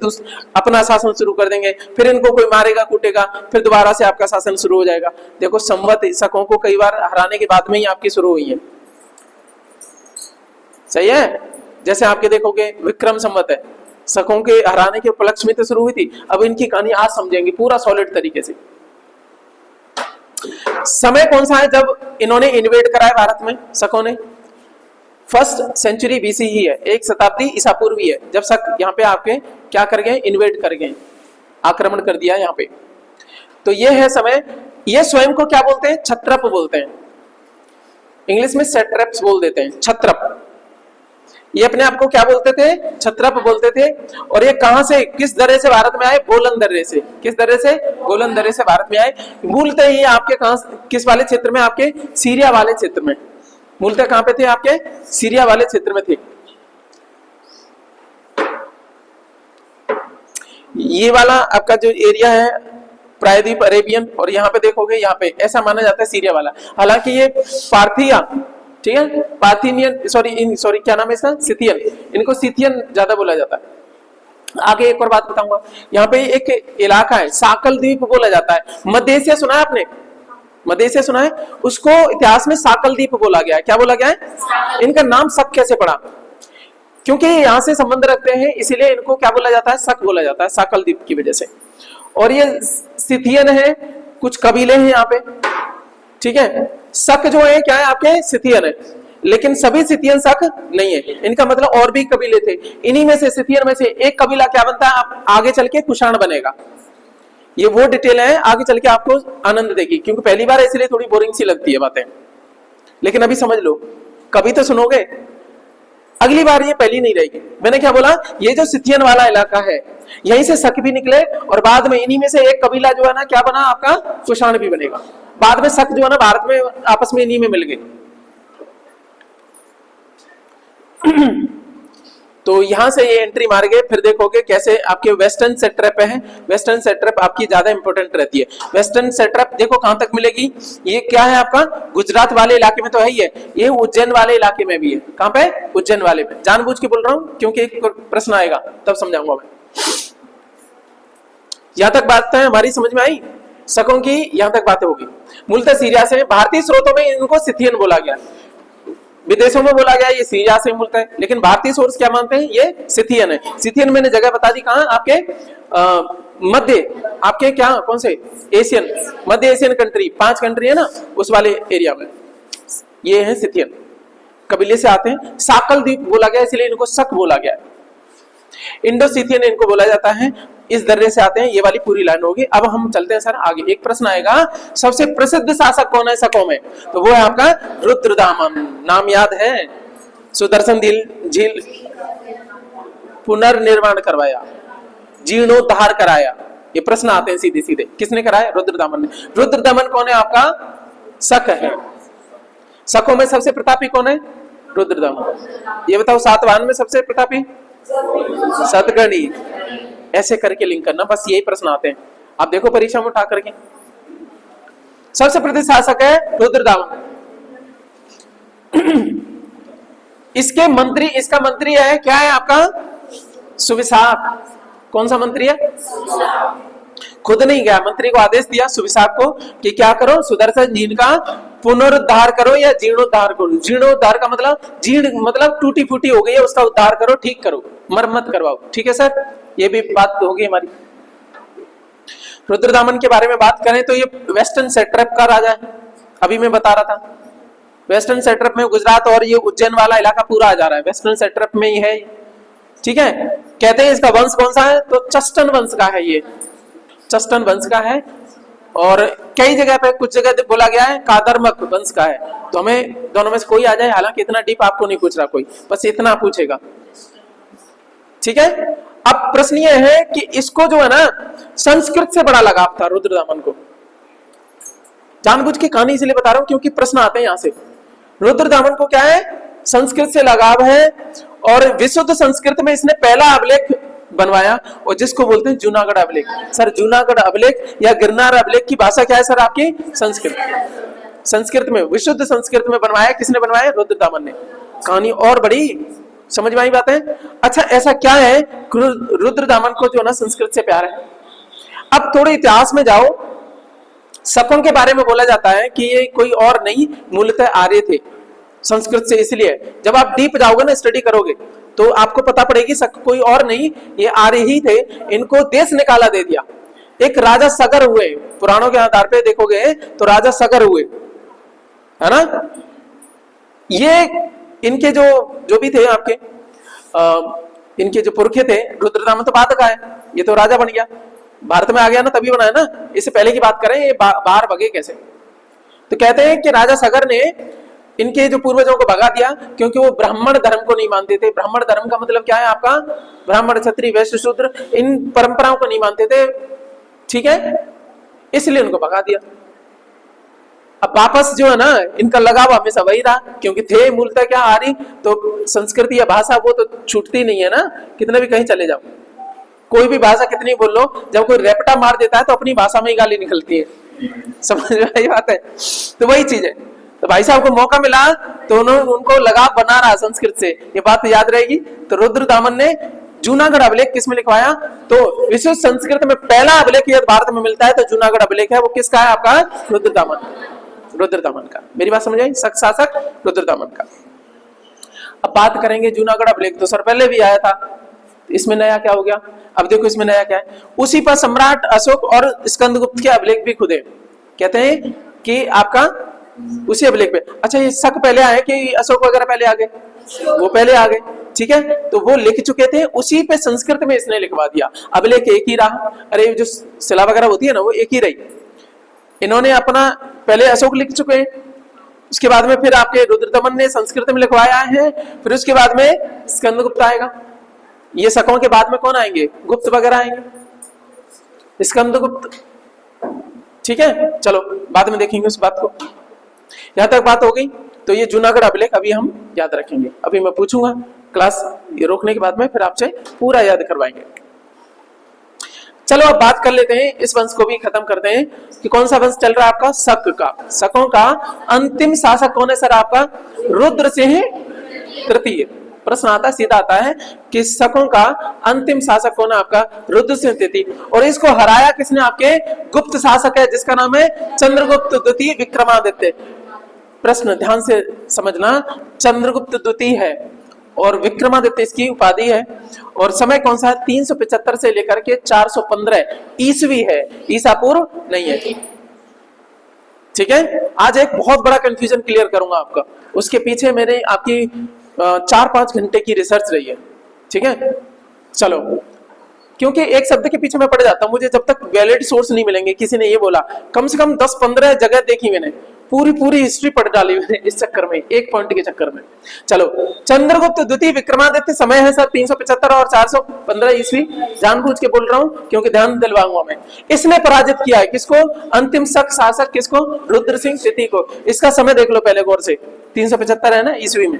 अपना शासन शुरू कर देंगे, फिर इनको कोई मारेगा कूटेगा, फिर दोबारा से आपका शासन शुरू हो जाएगा। देखो संवत शकों को कई बार हराने के बाद में ही आपकी शुरू हुई है, सही है। जैसे आपके देखोगे विक्रम संवत है, शकों के हराने के उपलक्ष्य में तो शुरू हुई थी। अब इनकी कहानी आज समझेंगे पूरा सॉलिड तरीके से। समय कौन सा है जब इन्होंने इन्वेड करा है भारत में शकों ने? 1st सेंचुरी बीसी ही है, 1 शताब्दी ईसा पूर्व ही है, जब शक यहाँ पे आपके क्या कर गए, इन्वेड कर गए, आक्रमण कर दिया यहाँ पे। तो ये है समय। ये स्वयं को क्या बोलते हैं? क्षत्रप बोलते हैं, इंग्लिश में सेट्रप्स बोल देते हैं, क्षत्रप। ये अपने आप को क्या बोलते थे? क्षत्रप बोलते थे। और ये कहां से, किस दर्रे से भारत में आए? बोलन दर्रे से। किस दर्रे से? बोलन दर्रे से भारत में आए। मूलतः ये आपके कहां, किस वाले क्षेत्र में? आपके सीरिया वाले क्षेत्र में। मूलतः कहां पे थे? आपके सीरिया वाले क्षेत्र में थे। ये वाला आपका जो एरिया है प्रायद्वीप अरेबियन, और यहाँ पे देखोगे यहाँ पे ऐसा माना जाता है सीरिया वाला। हालांकि ये पार्थिया, ठीक है, पार्थिनियन, सॉरी क्या नाम है इसका? सिथियन। इनको सिथियन ज्यादा बोला जाता है। आगे एक और बात बताऊंगा, यहाँ पे एक इलाका है साकल द्वीप बोला जाता है। मध्य एशिया सुना है आपने? मध्य एशिया सुना है, उसको इतिहास में साकल द्वीप बोला गया है। क्या बोला गया है? इनका नाम शक कैसे पड़ा? क्योंकि यहाँ से संबंध रखते हैं, इसीलिए इनको क्या बोला जाता है? शक बोला जाता है, साकल द्वीप की वजह से। और ये सिथियन है, कुछ कबीले हैं यहाँ पे, ठीक है। शक जो है क्या है? आपके सिथियन है, लेकिन सभी सिथियन शक नहीं है। इनका मतलब और भी कबीले थे, इन्हीं में से सिथियन में से एक कबीला क्या बनता है? आप आगे चल के कुषाण बनेगा। ये वो डिटेल है, आगे चल के आपको आनंद देगी, क्योंकि पहली बार इसलिए थोड़ी बोरिंग सी लगती है बातें, लेकिन अभी समझ लो, कभी तो सुनोगे, अगली बार ये पहली नहीं रहेगी। मैंने क्या बोला? ये जो सिथियन वाला इलाका है, यहीं से शक भी निकले, और बाद में इन्हीं में से एक कबीला जो है ना, क्या बना? आपका कुषाण भी बनेगा। बाद में शक जो है ना, भारत में आपस में इन्हीं में मिल गए। तो यहां से ये एंट्री मार गए। फिर देखोगे कैसे आपके वेस्टर्न सेट्रप है। वेस्टर्न सेट्रप आपकी ज्यादा इंपॉर्टेंट रहती है। वेस्टर्न सेट्रप देखो कहां तक मिलेगी? ये क्या है आपका? गुजरात वाले इलाके में तो है ही है, ये उज्जैन वाले इलाके में भी है। कहां पे? उज्जैन वाले में। जानबूझ के बोल रहा हूं क्योंकि एक प्रश्न आएगा तब समझाऊंगा मैं। यहां तक बात है हमारी समझ में आई? शकों की यहां तक बातें होगी। मूलतः सीरिया से, भारतीय स्रोतों में इनको सिथियन बोला गया, विदेशों में बोला गया ये सीरिया से मूलतः है, लेकिन भारतीय सोर्स क्या मानते हैं? ये सिथियन है। सिथियन मैंने जगह बता दी कहां? आपके मध्य, आपके क्या, कौन से? एशियन, मध्य एशियन कंट्री, 5 कंट्री है ना, उस वाले एरिया में ये है सिथियन कबीले से आते हैं। साकल द्वीप बोला गया इसलिए इनको शक बोला गया। इंडो सिथियन इनको बोला जाता है, इस दर्रे से आते हैं। ये वाली पूरी लाइन होगी। अब हम चलते हैं सर आगे। एक प्रश्न आएगा, सबसे प्रसिद्ध शासक कौन है शकों में? तो वो है आपका रुद्रदामन। नाम याद है? सुदर्शन झील पुनर्निर्माण करवाया, जीर्णोद्धार कराया। ये प्रश्न आते हैं सीधे सीधे। किसने कराया? रुद्रदामन ने। रुद्रदामन कौन है? आपका शक है। शकों में सबसे प्रतापी कौन है? रुद्रदामन। ये बताओ, सातवाहन में सबसे प्रतापी? सतगणी। ऐसे करके लिंक करना, बस यही प्रश्न आते हैं। आप देखो परीक्षा में उठा करके। सबसे प्रसिद्ध शासक है रुद्रदामन। इसके मंत्री, इसका मंत्री है क्या है आपका? सुविशाख। कौन सा मंत्री है? खुद नहीं गया, मंत्री को आदेश दिया सुविशाख को कि क्या करो? सुदर्शन झील का पुनरुद्धार करो या जीर्णोद्धार करो। जीर्णोद्धार का मतलब, जीर्ण मतलब टूटी फूटी हो गई है, उसका उद्धार करो, ठीक करो, मरम्मत करवाओ। ठीक है सर, ये भी बात होगी हमारी। रुद्रदामन के बारे में बात करें तो ये वेस्टर्न सेट्रप का राजा है। अभी मैं बता रहा था वेस्टर्न सेट्रप में गुजरात और ये उज्जैन वाला इलाका पूरा आ जा रहा है, वेस्टर्न सेट्रप में ही है। ठीक है, कहते हैं इसका वंश कौन सा है? तो चस्टन वंश का है। ये चस्टन वंश का है, और कई जगह पे, कुछ जगह बोला गया है कादरमक वंश का है। तो हमें दोनों में से कोई आ जाए, हालांकि इतना डीप आपको नहीं पूछ रहा कोई, बस इतना पूछेगा। ठीक है, अब प्रश्न ये है कि इसको जो है ना, संस्कृत से बड़ा लगाव था रुद्रदामन को। जानबूझ के कहानी इसलिए बता रहा हूं क्योंकि प्रश्न आते हैं यहां से। रुद्रदामन को क्या है? संस्कृत से लगाव है, और विशुद्ध संस्कृत में इसने पहला अभिलेख बनवाया, और जिसको बोलते हैं जूनागढ़ अभिलेख। सर जूनागढ़ अभिलेख या गिरनार अभिलेख की भाषा क्या है सर आपकी? संस्कृत। संस्कृत में, विशुद्ध संस्कृत में बनवाया। किसने बनवाया? रुद्रदामन ने। कहानी और बड़ी समझ में आई बात है? अच्छा, ऐसा क्या है रुद्रदामन को जो ना संस्कृत से प्यार है? अब थोड़े इतिहास में जाओ। शकों के बारे में बोला जाता है कि ये कोई और नहीं, मूलतः आर्य थे संस्कृत से। इसलिए जब आप डीप जाओगे ना, स्टडी करोगे, तो आपको पता पड़ेगी शक कोई और नहीं, ये आर्य ही थे। इनको देश निकाला दे दिया। एक राजा सगर हुए, पुराणों के आधार पे देखोगे तो राजा सगर हुए, है ना। ये इनके जो भी थे आपके इनके जो पुरखे थे, रुद्रदामन तो बाद का है, ये तो राजा बन गया, भारत में आ गया ना, तभी बनाया ना। इससे पहले की बात करें, ये बाहर भगे कैसे? तो कहते हैं कि राजा सगर ने इनके जो पूर्वजों को भगा दिया, क्योंकि वो ब्राह्मण धर्म को नहीं मानते थे। ब्राह्मण धर्म का मतलब क्या है आपका? ब्राह्मण, क्षत्रिय, वैश्य, शूद्र, इन परंपराओं को नहीं मानते थे, ठीक है, इसलिए उनको भगा दिया। अब वापस जो है ना, इनका लगाव हमेशा वही रहा, क्योंकि थे मूलतः क्या? आर्य। तो संस्कृति या भाषा वो तो छूटती नहीं है ना, कितने भी कहीं चले जाओ, कोई भी भाषा कितनी बोल लो, जब कोई रेपटा मार देता है तो अपनी भाषा में ही गाली निकलती है। समझ में आई बात है? तो वही चीज है। तो भाई साहब को मौका मिला तो उनको लगाव बना रहा संस्कृत से, ये बात याद रहेगी। तो रुद्रदामन ने जूनागढ़ अभिलेख किस में लिखवाया? तो विश्व संस्कृत में पहला अभिलेख यदि भारत में मिलता है तो जूनागढ़ अभिलेख है। वो किसका है आपका? रुद्रदामन का। मेरी बात समझ आई? शक शासक रुद्रदामन का। अब बात करेंगे जूनागढ़ अभिलेख, तो सर पहले भी आया था, इसमें नया क्या हो गया? अब देखो इसमें नया क्या है। उसी पर सम्राट अशोक और स्कंदगुप्त के अभिलेख भी खुदे कहते हैं कि आपका उसी अभिलेख पे। अच्छा, ये शक पहले आए कि अशोक वगैरह पहले आ गए? वो पहले आ गए, ठीक है। तो वो लिख चुके थे, उसी पे संस्कृत में इसने लिखवा दिया। अभिलेख एक ही रहा। अरे जो शिला वगैरह होती है ना, वो एक ही रही। इन्होंने अपना पहले अशोक लिख चुके हैं, उसके बाद में फिर आपके रुद्रदमन ने संस्कृत में लिखवाया है, फिर उसके बाद में स्कंदगुप्त आएगा। ये शकों के बाद में कौन आएंगे? गुप्त वगैरह आएंगे, स्कंदगुप्त, ठीक है। चलो बाद में देखेंगे उस बात को। यहां तक बात हो गई। तो ये जूनागढ़ अभिलेख अभी हम याद रखेंगे। अभी मैं पूछूंगा क्लास ये रोकने के बाद में, फिर आपसे पूरा याद करवाएंगे। चलो अब बात कर लेते हैं, इस वंश को भी खत्म करते हैं कि कौन सा वंश चल रहा है आपका? शक का। शकों का अंतिम शासक कौन है सर आपका? रुद्रसिंह तृतीय। प्रश्न आता सीधा आता है कि शकों का अंतिम शासक कौन है आपका? रुद्रसिंह तृतीय। और इसको हराया किसने? आपके गुप्त शासक है, जिसका नाम है चंद्रगुप्त द्वितीय विक्रमादित्य। प्रश्न ध्यान से समझना, चंद्रगुप्त द्वितीय है और विक्रमादित्य इसकी उपाधि है। और समय कौन सा है? 375 से लेकर के 415 ईस्वी है, ईसा पूर्व नहीं है, ठीक है। आज एक बहुत बड़ा कंफ्यूजन क्लियर करूंगा आपका, उसके पीछे मेरे आपकी 4-5 घंटे की रिसर्च रही है, ठीक है। चलो, क्योंकि एक शब्द के पीछे मैं पड़ जाता हूं, मुझे जब तक वैलिड सोर्स नहीं मिलेंगे। किसी ने ये बोला, कम से कम 10-15 जगह देखी मैंने, पूरी हिस्ट्री पढ़ डाली मैंने इस चक्कर में, एक पॉइंट के चक्कर में। चलो, चंद्रगुप्त द्वितीय विक्रमादित्य समय है सर 375 और 415 ईस्वी। जानबूझ के बोल रहा हूं क्योंकि ध्यान दिलवाऊंगा मैं। इसने पराजित किया है किसको? अंतिम शक शासक किसको? रुद्रसिंह तृतीय को। इसका समय देख लो पहले गौर से, 375 है ना ईस्वी में,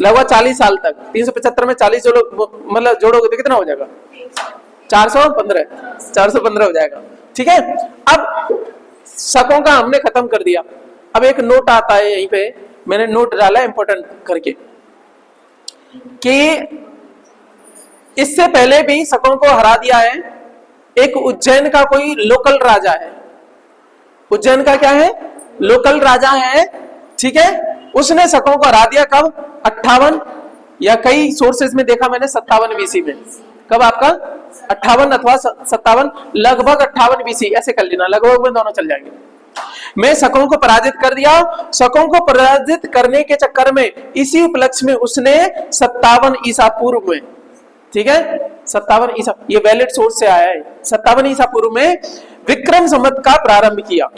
लगभग 40 साल तक। 375 में 40 मतलब जोड़ोगे तो कितना हो जाएगा? 415 हो जाएगा, ठीक है। अब शकों का हमने खत्म कर दिया। अब एक नोट आता है यहीं पे, मैंने नोट डाला इंपॉर्टेंट करके, कि इससे पहले भी शकों को हरा दिया है एक उज्जैन का कोई लोकल राजा है। उज्जैन का क्या है? लोकल राजा है, ठीक है। उसने शकों को हरा दिया कब? 58 या कई सोर्सेज में देखा मैंने 57 बीसी में। कब आपका? 58 अथवा 57, लगभग 58 बीसी, ऐसे कर लेना, लगभग में दोनों चल जाएंगे। मैं शकों को पराजित कर दिया। शकों को पराजित करने के चक्कर में इसी उपलक्ष्य में उसने 57 ईसा पूर्व में, ठीक है, 57 ईसा, ये वैलिड सोर्स से आया है, 57 ईसा पूर्व में विक्रम संवत का प्रारंभ किया।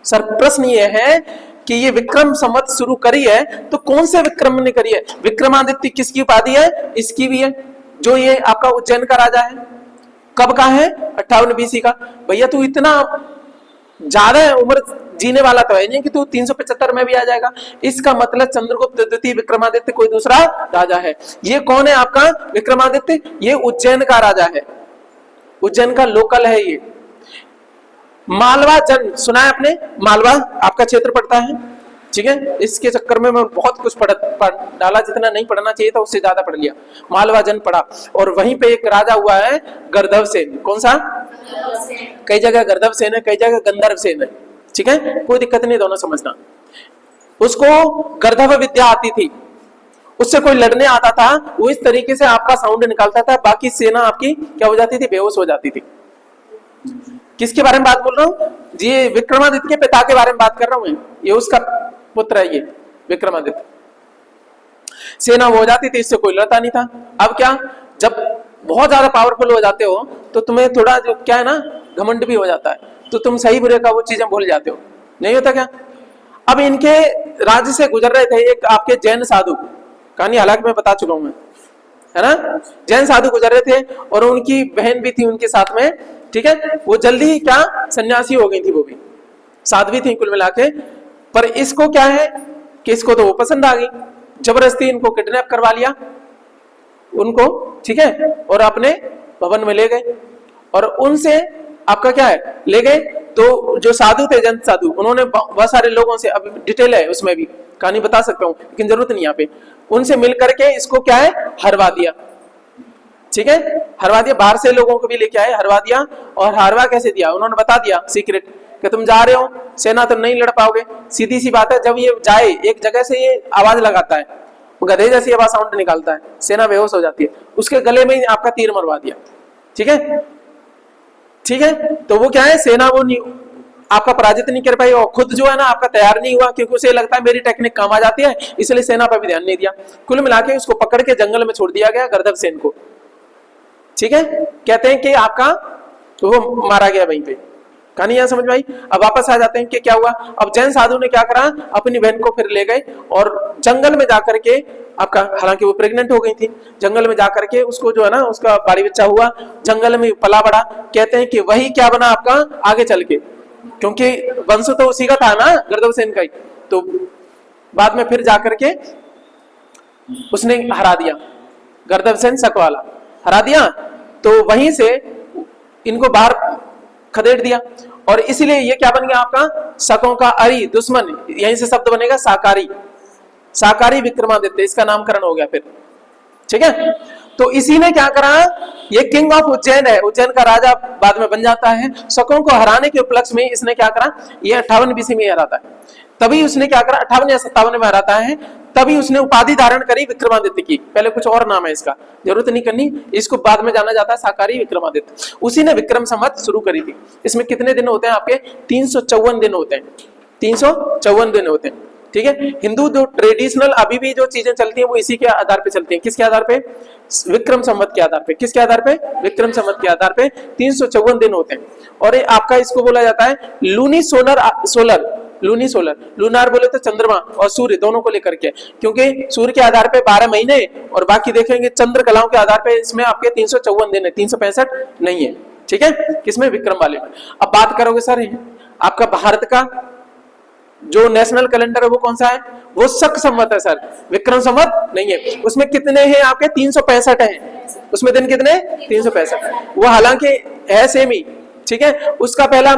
सर प्रश्न ये है कि ये विक्रम संवत शुरू करी है तो कौन से विक्रम ने करी है? विक्रमादित्य किसकी उपाधि है? इसकी भी है, जो ये आपका उज्जैन का राजा है। कब का है? 58 बीसी का। भैया तू इतना ज्यादा उम्र जीने वाला तो है नहीं कि तू 375 में भी आ जाएगा। इसका मतलब चंद्रगुप्त द्वितीय विक्रमादित्य कोई दूसरा राजा है। ये कौन है आपका विक्रमादित्य? ये उज्जैन का राजा है, उज्जैन का लोकल है ये। मालवा जन सुना है आपने? मालवा आपका क्षेत्र पड़ता है, ठीक है। इसके चक्कर में मैं बहुत कुछ पढ़ डाला, जितना नहीं पढ़ना चाहिए था उससे ज्यादा पढ़ लिया। मालवा जन पढ़ा, और वहीं पे एक राजा हुआ है गर्दभ सेन। कौन सा? कई जगह गर्दभ सेन है, कई जगह गंधर्व सेन है, ठीक है, कोई दिक्कत नहीं, दोनों समझना। उसको गर्दभ विद्या आती थी, उससे कोई लड़ने आता था, वो इस तरीके से आपका साउंड निकालता था, बाकी सेना आपकी क्या हो जाती थी? बेहोश हो जाती थी। किसके बारे में बात बोल रहा हूं जी? विक्रमादित्य के पिता के बारे में बात कर रहा हूं। ये उसका पुत्र है, ये विक्रमादित्य। सेना हो जाती थी, इससे कोई लड़ता नहीं था। अब क्या, जब बहुत ज्यादा पावरफुल हो जाते हो तो तुम्हें थोड़ा जो क्या है ना, घमंड भी हो जाता है, तो तुम सही बुरे का वो चीजें भूल जाते हो, नहीं होता क्या? अब इनके राज्य से गुजर रहे थे एक आपके जैन साधु, कहानी हालांकि मैं बता चुका हूं मैं, है ना। जैन साधु गुजर रहे थे और उनकी बहन भी थी उनके साथ में, ठीक है। वो जल्दी ही क्या सन्यासी हो गई थी, वो भी साध्वी थी कुल मिला के। पर इसको क्या है कि इसको तो वो पसंद आ गई, जबरदस्ती इनको किडनैप करवा लिया उनको, ठीक है, और अपने भवन में ले गए। और उनसे आपका क्या है, ले गए तो जो साधु थे, जैन साधु, उन्होंने बहुत सारे लोगों से, अभी डिटेल है उसमें भी, कहानी बता सकता हूं लेकिन जरूरत नहीं यहाँ पे, उनसे मिल करके इसको क्या है हरवा दिया, ठीक है, हरवा दिया। बाहर से लोगों को भी लेके आए, हरवा दिया। और हरवा कैसे दिया? उन्होंने बता दिया सीक्रेट कि तुम जा रहे हो, सेना तुम नहीं लड़ पाओगे। सीधी सी बात है, जब ये जाए एक जगह से ये आवाज लगाता है, गधे जैसी आवाज साउंड निकालता है, सेना बेहोश हो जाती है, उसके गले में आपका तीर मरवा दिया, ठीक है, ठीक है। तो वो क्या है, सेना वो नहीं आपका पराजित नहीं कर पाई, और खुद जो है ना आपका तैयार नहीं हुआ, क्योंकि उसे लगता है मेरी टेक्निक काम आ जाती है, इसलिए सेना पर भी ध्यान नहीं दिया। कुल मिला के उसको पकड़ के जंगल में छोड़ दिया गया, गर्दभ सेन को, ठीक है। कहते हैं कि आपका तो वो मारा गया वहीं पे। कहानी यहां समझ में आई। अब वापस आ जाते हैं कि क्या हुआ। अब जैन साधु ने क्या करा, अपनी बहन को फिर ले गए और जंगल में जाकर के आपका, हालांकि वो प्रेग्नेंट हो गई थी, जंगल में जाकर के उसको जो है ना उसका बाड़ी बच्चा हुआ, जंगल में पला बड़ा। कहते हैं कि वही क्या बना आपका आगे चल के, क्योंकि वंश तो उसी का था ना, गर्दभ सेन का ही, तो बाद में फिर जाकर के उसने हरा दिया, गर्दभ सेन शक वाला हरा दिया। तो वहीं से इनको बाहर खदेड़ दिया, और इसलिए ये क्या बन गया आपका शकों का अरी, दुश्मन, यहीं से शब्द बनेगा साकारी, साकारी विक्रमादित्य, इसका नामकरण हो गया फिर, ठीक है। तो इसी ने क्या करा, ये किंग ऑफ उज्जैन है, उज्जैन का राजा बाद में बन जाता है। शकों को हराने के उपलक्ष्य में इसने क्या करा, ये 58 बीसी में हराता है, तभी उसने क्या करा 58 या 57 में हराता है, तभी उसने उपाधि धारण करी विक्रमादित्य की। पहले कुछ और नाम है इसका, जरूरत नहीं करनी, इसको बाद में जाना जाता है साकारी विक्रमादित्य। उसी ने विक्रम संवत शुरू करी थी। इसमें कितने दिन होते हैं आपके? 354 दिन होते हैं, 354 दिन होते हैं, ठीक है। हिंदू जो ट्रेडिशनल अभी भी जो चीजें चलती हैं वो इसी के आधार पे चलती हैं। किसके आधार पे? विक्रम संवत के आधार पे। किसके आधार पे? विक्रम संवत के आधार पे 354 दिन होते हैं। और आपका इसको बोला जाता है luni solar, luni solar, lunar बोले तो चंद्रमा और सूर्य दोनों को लेकर के, क्योंकि सूर्य के आधार पे 12 महीने और बाकी देखेंगे चंद्र कलाओं के आधार पे इसमें आपके 354 दिन है, 365 नहीं है, ठीक है, किसमें? विक्रम वाले में। अब बात करोगे सर आपका भारत का जो नेशनल कैलेंडर है वो कौन सा है? वो शक संवत है सर, विक्रम संवत नहीं है। उसमें कितने हैं आपके? 365 हैं, उसमें दिन कितने? 365। वो हालांकि है सेम ही, ठीक है। उसका पहला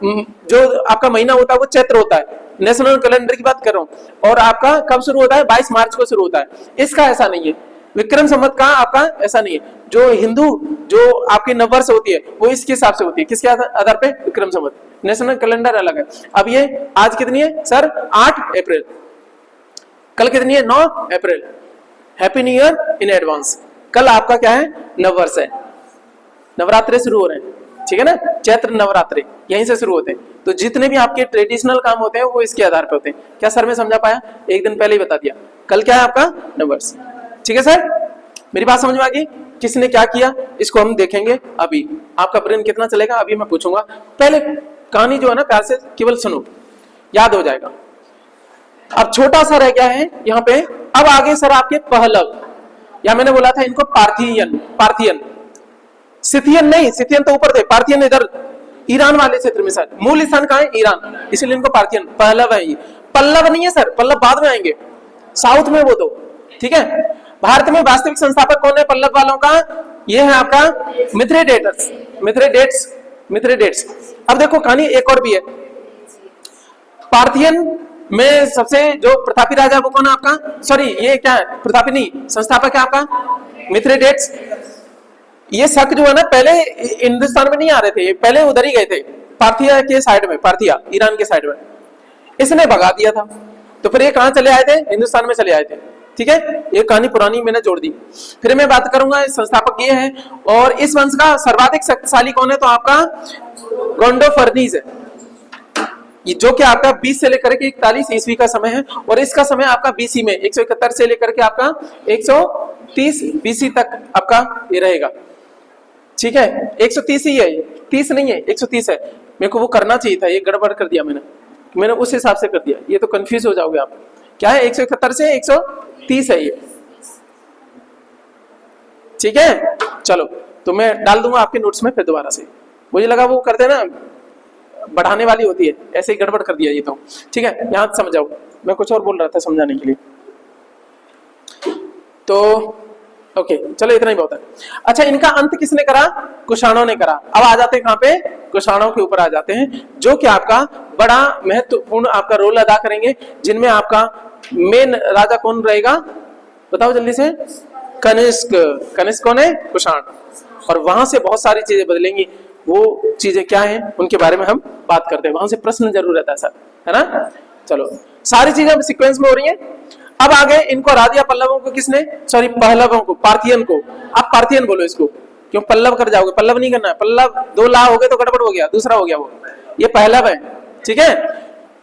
जो आपका महीना होता है वो चैत्र होता है, नेशनल कैलेंडर की बात कर रहा हूं, और आपका कब शुरू होता है? 22 मार्च को शुरू होता है। इसका ऐसा नहीं है, विक्रम संवत का आपका ऐसा नहीं है। जो हिंदू जो आपकी नववर्ष होती है वो इसके हिसाब से होती है, किसके आधार पे? विक्रम संवत। नेशनल कैलेंडर अलग है। अब ये आज कितनी है सर? 8 अप्रैल। कल कितनी है? 9 अप्रैल। Happy new year in advance. कल आपका क्या है? नववर्ष है, नवरात्रे शुरू हो रहे हैं, ठीक है ना, चैत्र नवरात्रे यहीं से शुरू होते हैं। तो जितने भी आपके ट्रेडिशनल काम होते हैं वो इसके आधार पर होते हैं। क्या सर में समझा पाया? एक दिन पहले ही बता दिया। कल क्या है आपका? नववर्ष, ठीक है सर, मेरी बात समझ में आ गई? किसने क्या किया इसको हम देखेंगे। अभी आपका ब्रेन कितना चलेगा अभी मैं पूछूंगा। पहले कहानी जो है ना प्यार से केवल सुनो, याद हो जाएगा। अब छोटा सा रह गया है यहाँ पे। अब आगे सर आपके पहलव, या मैंने बोला था इनको पार्थियन, पार्थियन, सिथियन नहीं, सिथियन तो ऊपर थे, पार्थियन इधर ईरान वाले क्षेत्र में सर, मूल स्थान कहाँ है? ईरान, इसलिए इनको पार्थियन। पल्लव है ये, पल्लव नहीं है सर, पल्लव बाद में आएंगे, साउथ में वो दो, ठीक है। भारत में वास्तविक संस्थापक कौन है पल्लव वालों का? ये है आपका मिथ्रेडेटस, मिथ्रेडेट्स। अब देखो कहानी एक और भी है। पार्थियन में सबसे जो प्रतापी राजा वो कौन है आपका? सॉरी ये क्या है, प्रतापी नहीं, संस्थापक है आपका मिथ्रेडेट्स। ये शक जो है ना पहले हिंदुस्तान में नहीं आ रहे थे, पहले उधर ही गए थे, पार्थिया के साइड में, पार्थिया ईरान के साइड में, इसने भगा दिया था। तो फिर ये कहां चले आए थे? हिंदुस्तान में चले आए थे, ठीक है। ये कहानी पुरानी मैंने जोड़ दी। फिर मैं बात करूंगा संस्थापक ये है, और इस वंश का सर्वाधिक शक्तिशाली कौन है? तो आपका गोंडोफर्नीज है, ये जो कि आपका 20 से लेकर के 41 ईस्वी का समय है, और इसका समय आपका बीसी में 171 से लेकर के आपका 130 बीसी तक आपका ये रहेगा, ठीक है। 130 ही है, 30 नहीं है, 130 है। मेरे को वो करना चाहिए था, ये गड़बड़ कर दिया मैंने उस हिसाब से कर दिया, ये तो कंफ्यूज हो जाओगे आप। क्या है? 171 से 130 है ये, ठीक है। चलो तो मैं डाल दूंगा आपके नोट्स में फिर दोबारा से, मुझे लगा वो करते ना बढ़ाने वाली होती है, ऐसे ही गड़बड़ कर दिया ये तो, ठीक है। यहां समझ जाओ, मैं कुछ और बोल रहा था समझाने के लिए, तो ओके चलो इतना ही बहुत है। अच्छा, इनका अंत किसने करा? कुषाणों ने करा। अब आ जाते हैं कहां पे? कुषाणों के ऊपर आ जाते हैं, जो कि आपका बड़ा महत्वपूर्ण आपका रोल अदा करेंगे, जिनमें आपका मेन राजा कौन रहेगा? बताओ जल्दी से। कनिष्क। कनिष्क कौन है? कुषाण। और वहां से बहुत सारी चीजें बदलेंगी, वो चीजें क्या हैं उनके बारे में हम बात करते हैं, वहां से प्रश्न जरूर रहता है सर, है ना। चलो सारी चीजें सीक्वेंस में हो रही हैं। अब आगे इनको हरा दिया पल्लवों को किसने? सॉरी पहलवों को, पार्थियन को। आप पार्थियन बोलो इसको, क्यों पल्लव कर जाओगे, पल्लव नहीं करना है। पल्लव 2 ला हो गए तो गड़बड़ हो गया, दूसरा हो गया वो, ये पहलव है, ठीक है।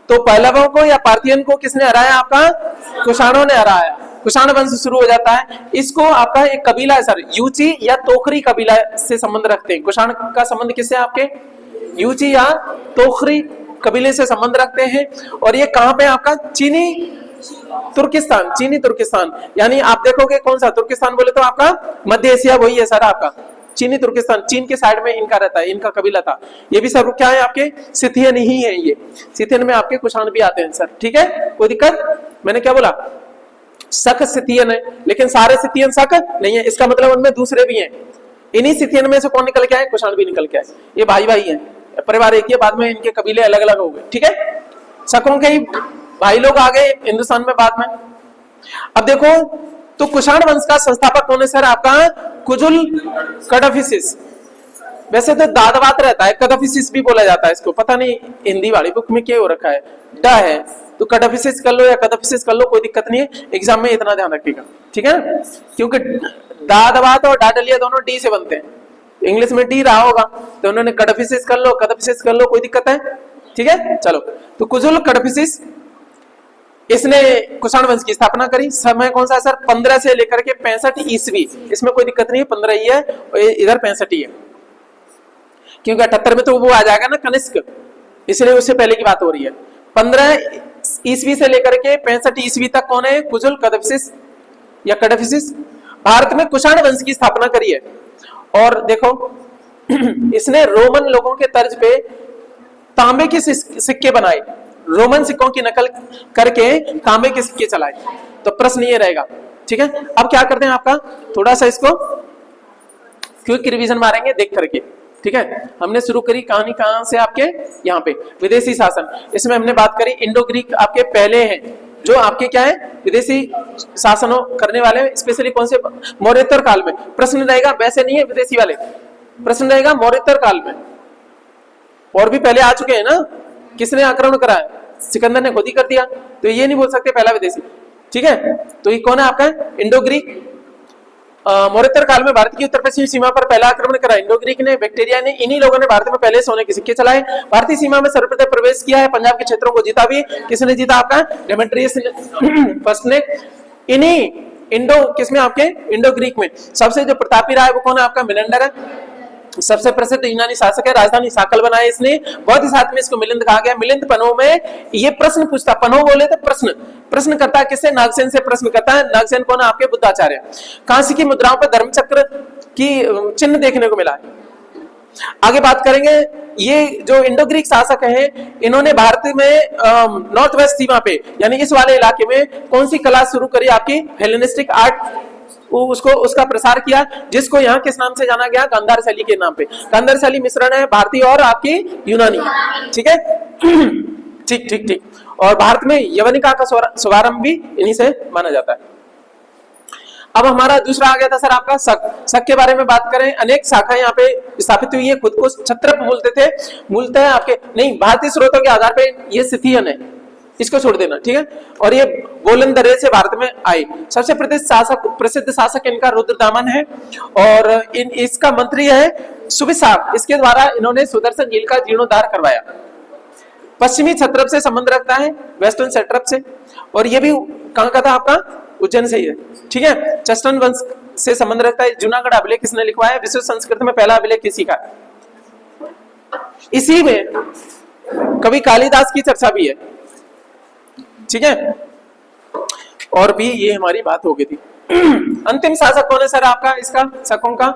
तो पहलवों को या पार्थियन को किसने हराया? आपका कुषाणों ने हराया। कुषाण वंश शुरू हो जाता है। इसको आपका एक कबीला है सर, यूची या तोखरी कबीला से संबंध रखते हैं। कुषाण का संबंध किससे? आपके यूची या तोखरी कबीले से संबंध रखते हैं। और ये कहां पे? आपका चीनी तुर्किस्तान, चीनी तुर्किस्तान, यानी आप देखोगे कौन सा तुर्किस्तान बोले तो आपका मध्य एशिया वही है सर, आपका चीनी तुर्किस्तान, चीन के साइड में इनका रहता है, इनका कबीला था। ये भी सब क्या है? आपके सिथियन ही है। ये सिथियन में आपके कुषाण भी आते हैं सर, ठीक है, कोई दिक्कत? मैंने क्या बोला? शक सिथियन है, लेकिन सारे सिथियन शक नहीं है, इसका मतलब उनमें दूसरे भी हैं। इन्हीं सिथियन में से कौन निकल के आए? कुषाण भी निकल के आए। ये भाई भाई हैं, परिवार एक ही है, बाद में इनके कबीले अलग अलग हो गए, ठीक है। शकों के ही भाई लोग आ गए हिंदुस्तान में बाद में। अब देखो तो कुषाण वंश का संस्थापक कौन है सर? आपका कुजुल कडाफिसिस। वैसे तो दादवात रहता है, कडाफिसिस भी बोला जाता है इसको, पता नहीं हिंदी वाली बुक में क्या हो रखा है, ड है तो कडाफिसिस कर लो या कडाफिसिस कर लो, कोई दिक्कत नहीं है, एग्जाम में इतना ध्यान रखिएगा, ठीक है ना। क्योंकि दादवात और डाडलिया दोनों डी से बनते हैं, इंग्लिश में डी रहा होगा तो उन्होंने कडाफिसिस कर लो, कडाफिसिस कर लो, कोई दिक्कत है, ठीक है। चलो तो कुजुल कडाफिसिस, इसने कुषाण वंश की स्थापना करी। समय कौन सा है सर? 15 से लेकर के 65 ईस्वी, इसमें कोई दिक्कत नहीं है, 15 ही है और इधर 65 ही है, क्योंकि 78 में तो वो आ जाएगा ना कनिष्क, इसलिए उससे पहले की बात हो रही है। 15 ईस्वी से लेकर के 65 ईस्वी तक कौन है? कुजुल कडाफिसिस या कडाफिसिस। भारत में कुषाण वंश की स्थापना करी है। और देखो इसने रोमन लोगों के तर्ज पे तांबे के सिक्के बनाए, रोमन सिक्कों की नकल करके तांबे के सिक्के चलाए। तो प्रश्न ये रहेगा, ठीक है। अब क्या करते हैं आपका थोड़ा सा इसको क्विक रिवीजन मारेंगे देख करके, ठीक है। हमने शुरू करी कहानी कहां से? आपके यहाँ पे विदेशी शासन, इसमें हमने बात करी इंडो ग्रीक आपके पहले हैं, जो आपके क्या है? विदेशी शासनों करने वाले, स्पेशली कौन से? मौर्योत्तर काल में। प्रश्न रहेगा वैसे नहीं है विदेशी वाले, प्रश्न रहेगा मौर्योत्तर काल में। और भी पहले आ चुके हैं ना, किसने आक्रमण करा है? सिकंदर ने खुद ही कर दिया, तो ये नहीं बोल सकते पहला विदेशी, ठीक है। तो ये कौन है आपका? Indo Greek. मौर्योत्तर काल में भारत की उत्तर पश्चिमी सीमा पर पहला आक्रमण करा इंडो ग्रीक ने, बैक्टीरिया ने। इन्हीं लोगों ने भारत में पहले सोने के सिक्के चलाए, भारतीय सीमा में सर्वप्रथम प्रवेश किया है, पंजाब के क्षेत्रों को जीता भी। किसने जीता? आपका डेमेट्रियस फर्स्ट ने। इन्हीं इंडो किसमें? आपके इंडो ग्रीक में सबसे जो प्रतापी रहा है वो कौन है? आपका मिलिंडर है, सबसे प्रसिद्ध यूनानी शासक है। राजधानी साकल बनाया इसने, बौद्ध साहित्य में इसको मिलिंद कहा गया। मिलिंद पन्हो में ये प्रश्न पूछता, पन्हो बोले तो प्रश्न करता है किससे? नागसेन से प्रश्न करता है। नागसेन कौन है? आपके बुद्धाचार्य। कांसी की मुद्राओं पर धर्मचक्र की चिन्ह देखने को मिला है। आगे बात करेंगे ये जो इंडो ग्रीक शासक हैं, इन्होंने भारत में नॉर्थ वेस्ट सीमा पे यानी इस वाले इलाके में कौन सी कला शुरू करी? आपकी हेलेनिस्टिक आर्ट, उसका प्रसार किया, जिसको यहाँ किस नाम से जाना गया? गांधार शैली के नाम पे। गांधार शैली मिश्रण है भारतीय और आपकी यूनानी, ठीक है। ठीक ठीक ठीक। और भारत में यवनिका का शुभारंभ भी इन्हीं से माना जाता है। अब हमारा दूसरा आ गया था सर आपका शक। शक के बारे में बात करें, अनेक शाखाएं यहाँ पे स्थापित हुई है। खुद को क्षत्रप बोलते थे, मूलतः आपके नहीं, भारतीय स्रोतों के आधार पे ये सिथियन है, इसको छोड़ देना, ठीक है। और ये गोलन दर्रे से भारत में आई। सबसे प्रसिद्ध शासक इनका रुद्रदामन है और इसका मंत्री है सुविशाख। इसके द्वारा इन्होंने सुदर्शन झील का जीर्णोद्धार करवाया। पश्चिमी क्षत्रप से संबंध रखता है, वेस्टर्न क्षत्रप से, और ये भी कहां का था? आपका उज्जैन से ही है, ठीक है। चस्टन वंश से संबंध रखता है। जूनागढ़ अभिलेख किसने लिखवाया? विश्व संस्कृत में पहला अभिलेख किसी का? इसी में कवि कालिदास की चर्चा भी है, ठीक है। और भी ये हमारी बात हो गई थी। अंतिम शासक कौन है सर आपका इसका शकों का?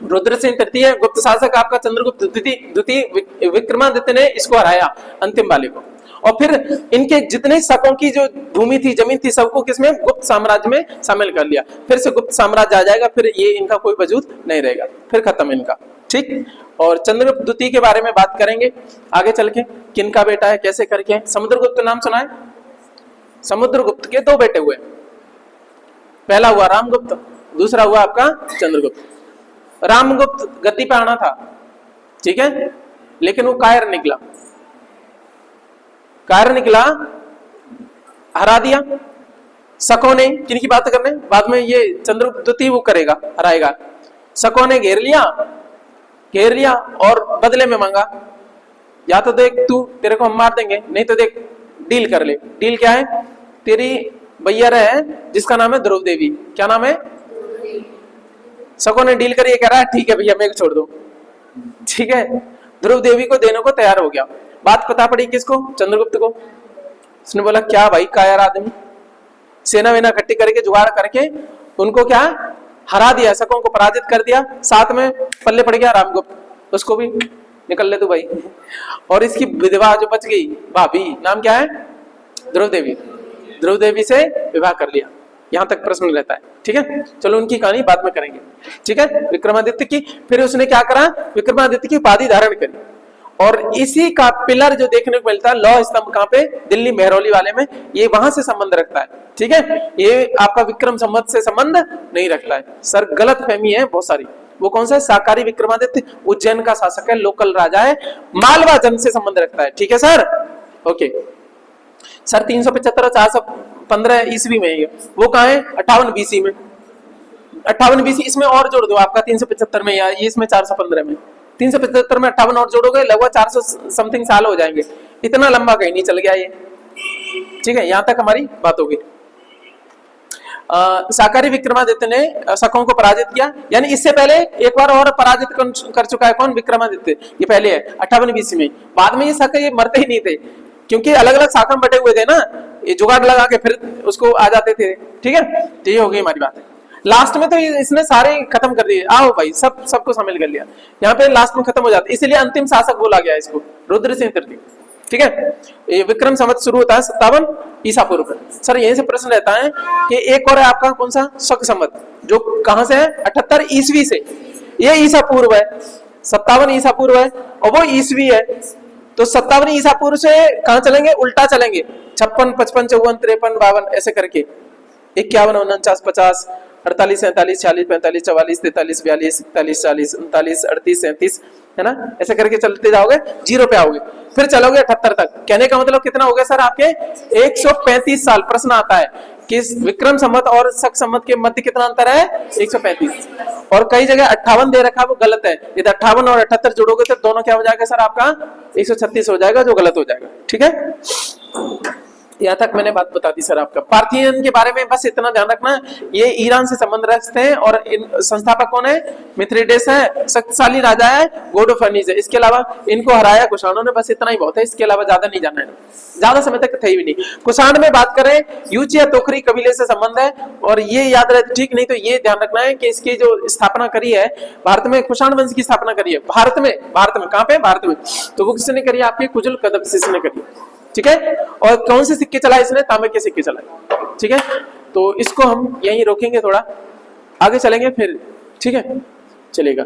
रुद्रसेन तृतीय। गुप्त शासक आपका चंद्रगुप्त द्वितीय। विक्रमादित्य ने इसको हराया, अंतिम वाले को। और फिर इनके जितने शकों की जो भूमि थी, जमीन थी, सबको किसमें? गुप्त साम्राज्य में शामिल कर लिया। फिर से गुप्त साम्राज्य आ जाएगा, फिर ये इनका कोई वजूद नहीं रहेगा, फिर खत्म इनका, ठीक। और चंद्रगुप्त द्वितीय के बारे में बात करेंगे आगे चल के, किनका बेटा है, कैसे करके। समुद्रगुप्त नाम सुना है? समुद्रगुप्त के दो बेटे हुए, पहला हुआ रामगुप्त, दूसरा हुआ आपका चंद्रगुप्त। रामगुप्त गद्दी पे आना था, ठीक है, लेकिन वो कायर निकला, हरा दिया शकों ने। किनकी बात करने? बाद में ये चंद्रगुप्त द्वितीय वो करेगा, हराएगा। शकों ने घेर लिया और बदले में मांगा, या तो देख तू, तेरे को हम मार देंगे, नहीं तो देख डील कर ले। डील क्या है? तेरी भैया है जिसका नाम है ध्रुव देवी। क्या नाम है? शकों ने डील करी, ये कह रहा है ठीक है भैया मेरे को छोड़ दो, ठीक है। ध्रुव देवी को देने को तैयार हो गया। बात पता पड़ी किसको? चंद्रगुप्त को। उसने बोला क्या भाई कायर आदमी, सेना वेना इकट्ठी करके जुगाड़ करके उनको क्या हरा दिया, शकों को पराजित कर दिया। साथ में पल्ले पड़ गया रामगुप्त, उसको भी निकल ले तू भाई। और इसकी विधवा जो बच गई भाभी, नाम क्या है? ध्रुव देवी। ध्रुव देवी से विवाह कर लिया। यहां तक प्रश्न रहता है, ठीक है। चलो उनकी कहानी बाद में करेंगे, ठीक है। विक्रमादित्य की फिर उसने क्या करा? विक्रमादित्य की उपाधि धारण करी। और इसी का पिलर जो देखने को मिलता है लौह स्तंभ, कहां पे? दिल्ली मेहरौली वाले में, ये वहां से संबंध रखता है, ठीक है। ये आपका विक्रम संवत से संबंध नहीं रखता है सर, गलत फहमी है बहुत सारी। वो कौन सा है? शाकाहारी विक्रमादित्य, उज्जैन का शासक है, लोकल राजा है, मालवा जन से संबंध रखता है, ठीक है सर। ओके सर, 375 और 415 ईस्वी में है, वो कहाँ है? 58 बीसी में। 58 बीसी, इसमें और जोड़ दो आपका 375 में, या ये इसमें 415 में। 375 में 58 और जोड़ोगे, लगभग 400 समथिंग साल हो जाएंगे। इतना लंबा कहीं नहीं चल गया ये, ठीक है। यहां तक हमारी बात होगी। शाकाहारी विक्रमादित्य ने शकों को पराजित किया, यानी इससे पहले एक बार और पराजित कर चुका है। कौन? विक्रमादित्य। ये पहले है 58 बीसी में। बाद में ये शक ये मरते ही नहीं थे, क्योंकि अलग अलग शाखा में बटे हुए थे ना, ये जुगाड़ लगा के फिर उसको आ जाते थे, ठीक है। तो ये हो गई हमारी बात। लास्ट में तो इसने सारे खत्म कर दिए। आओ भाई, सबको शामिल कर लिया। यहाँ पे लास्ट में खत्म हो जाता है, इसलिए अंतिम शासक बोला गया इसको, रुद्रसेन तृतीय, ठीक है। ये विक्रम संवत शुरू होता है 57 ईसा पूर्व। सर यहीं से प्रश्न रहता है कि एक और है आपका कौन सा? शक संवत, जो कहां से है? 78 ईस्वी से। ये ईसा पूर्व है, 57 ईसा पूर्व है, और वो ईस्वी है। तो 57 ईसा पूर्व से कहां चलेंगे? उल्टा चलेंगे, 56, 55, 54, 53, 52 ऐसे करके 51, 49, 50, 48, 47, 46, 45, 44, 43, 42, 41, 40, 39, 38, 37, है ना, ऐसे करके चलते जाओगे, जीरो पे आओगे, फिर चलोगे 78 तक। कहने का मतलब कितना हो गया सर आपके? 135 साल। प्रश्न आता है कि विक्रम संवत और शक संवत के मध्य कितना अंतर है? 135। और कई जगह 58 दे रखा, वो गलत है। यदि 58 और 78 जोड़ोगे तो दोनों क्या हो जाएगा सर आपका? 136 हो जाएगा, जो गलत हो जाएगा, ठीक है। यहाँ तक मैंने बात बता दी सर आपका। पार्थियन के बारे में बस इतना ध्यान रखना, ये ईरान से संबंध रखते हैं और इन संस्थापक कौन है? मिथ्रिडेस है, शक्तिशाली राजा है, गॉड ऑफ फर्निस है। इसके अलावा इनको हराया कुषाणों ने, बस इतना ही बहुत है, इसके अलावा ज्यादा नहीं जाना है, ज्यादा समय तक थे भी नहीं। कुषाण में बात करें, यूची या तोखरी कबीले से संबंध है, और ये याद रहे, ठीक नहीं तो ये ध्यान रखना है कि इसकी जो स्थापना करी है भारत में, कुषाण वंश की स्थापना करी है भारत में कहां पे? भारत में। तो वो किसने करी? आपकी कुजुल कदम्सिस ने करी, ठीक है। और कौन से सिक्के चलाए इसने? तांबे के सिक्के चलाए, ठीक है। तो इसको हम यहीं रोकेंगे, थोड़ा आगे चलेंगे फिर, ठीक है, चलेगा।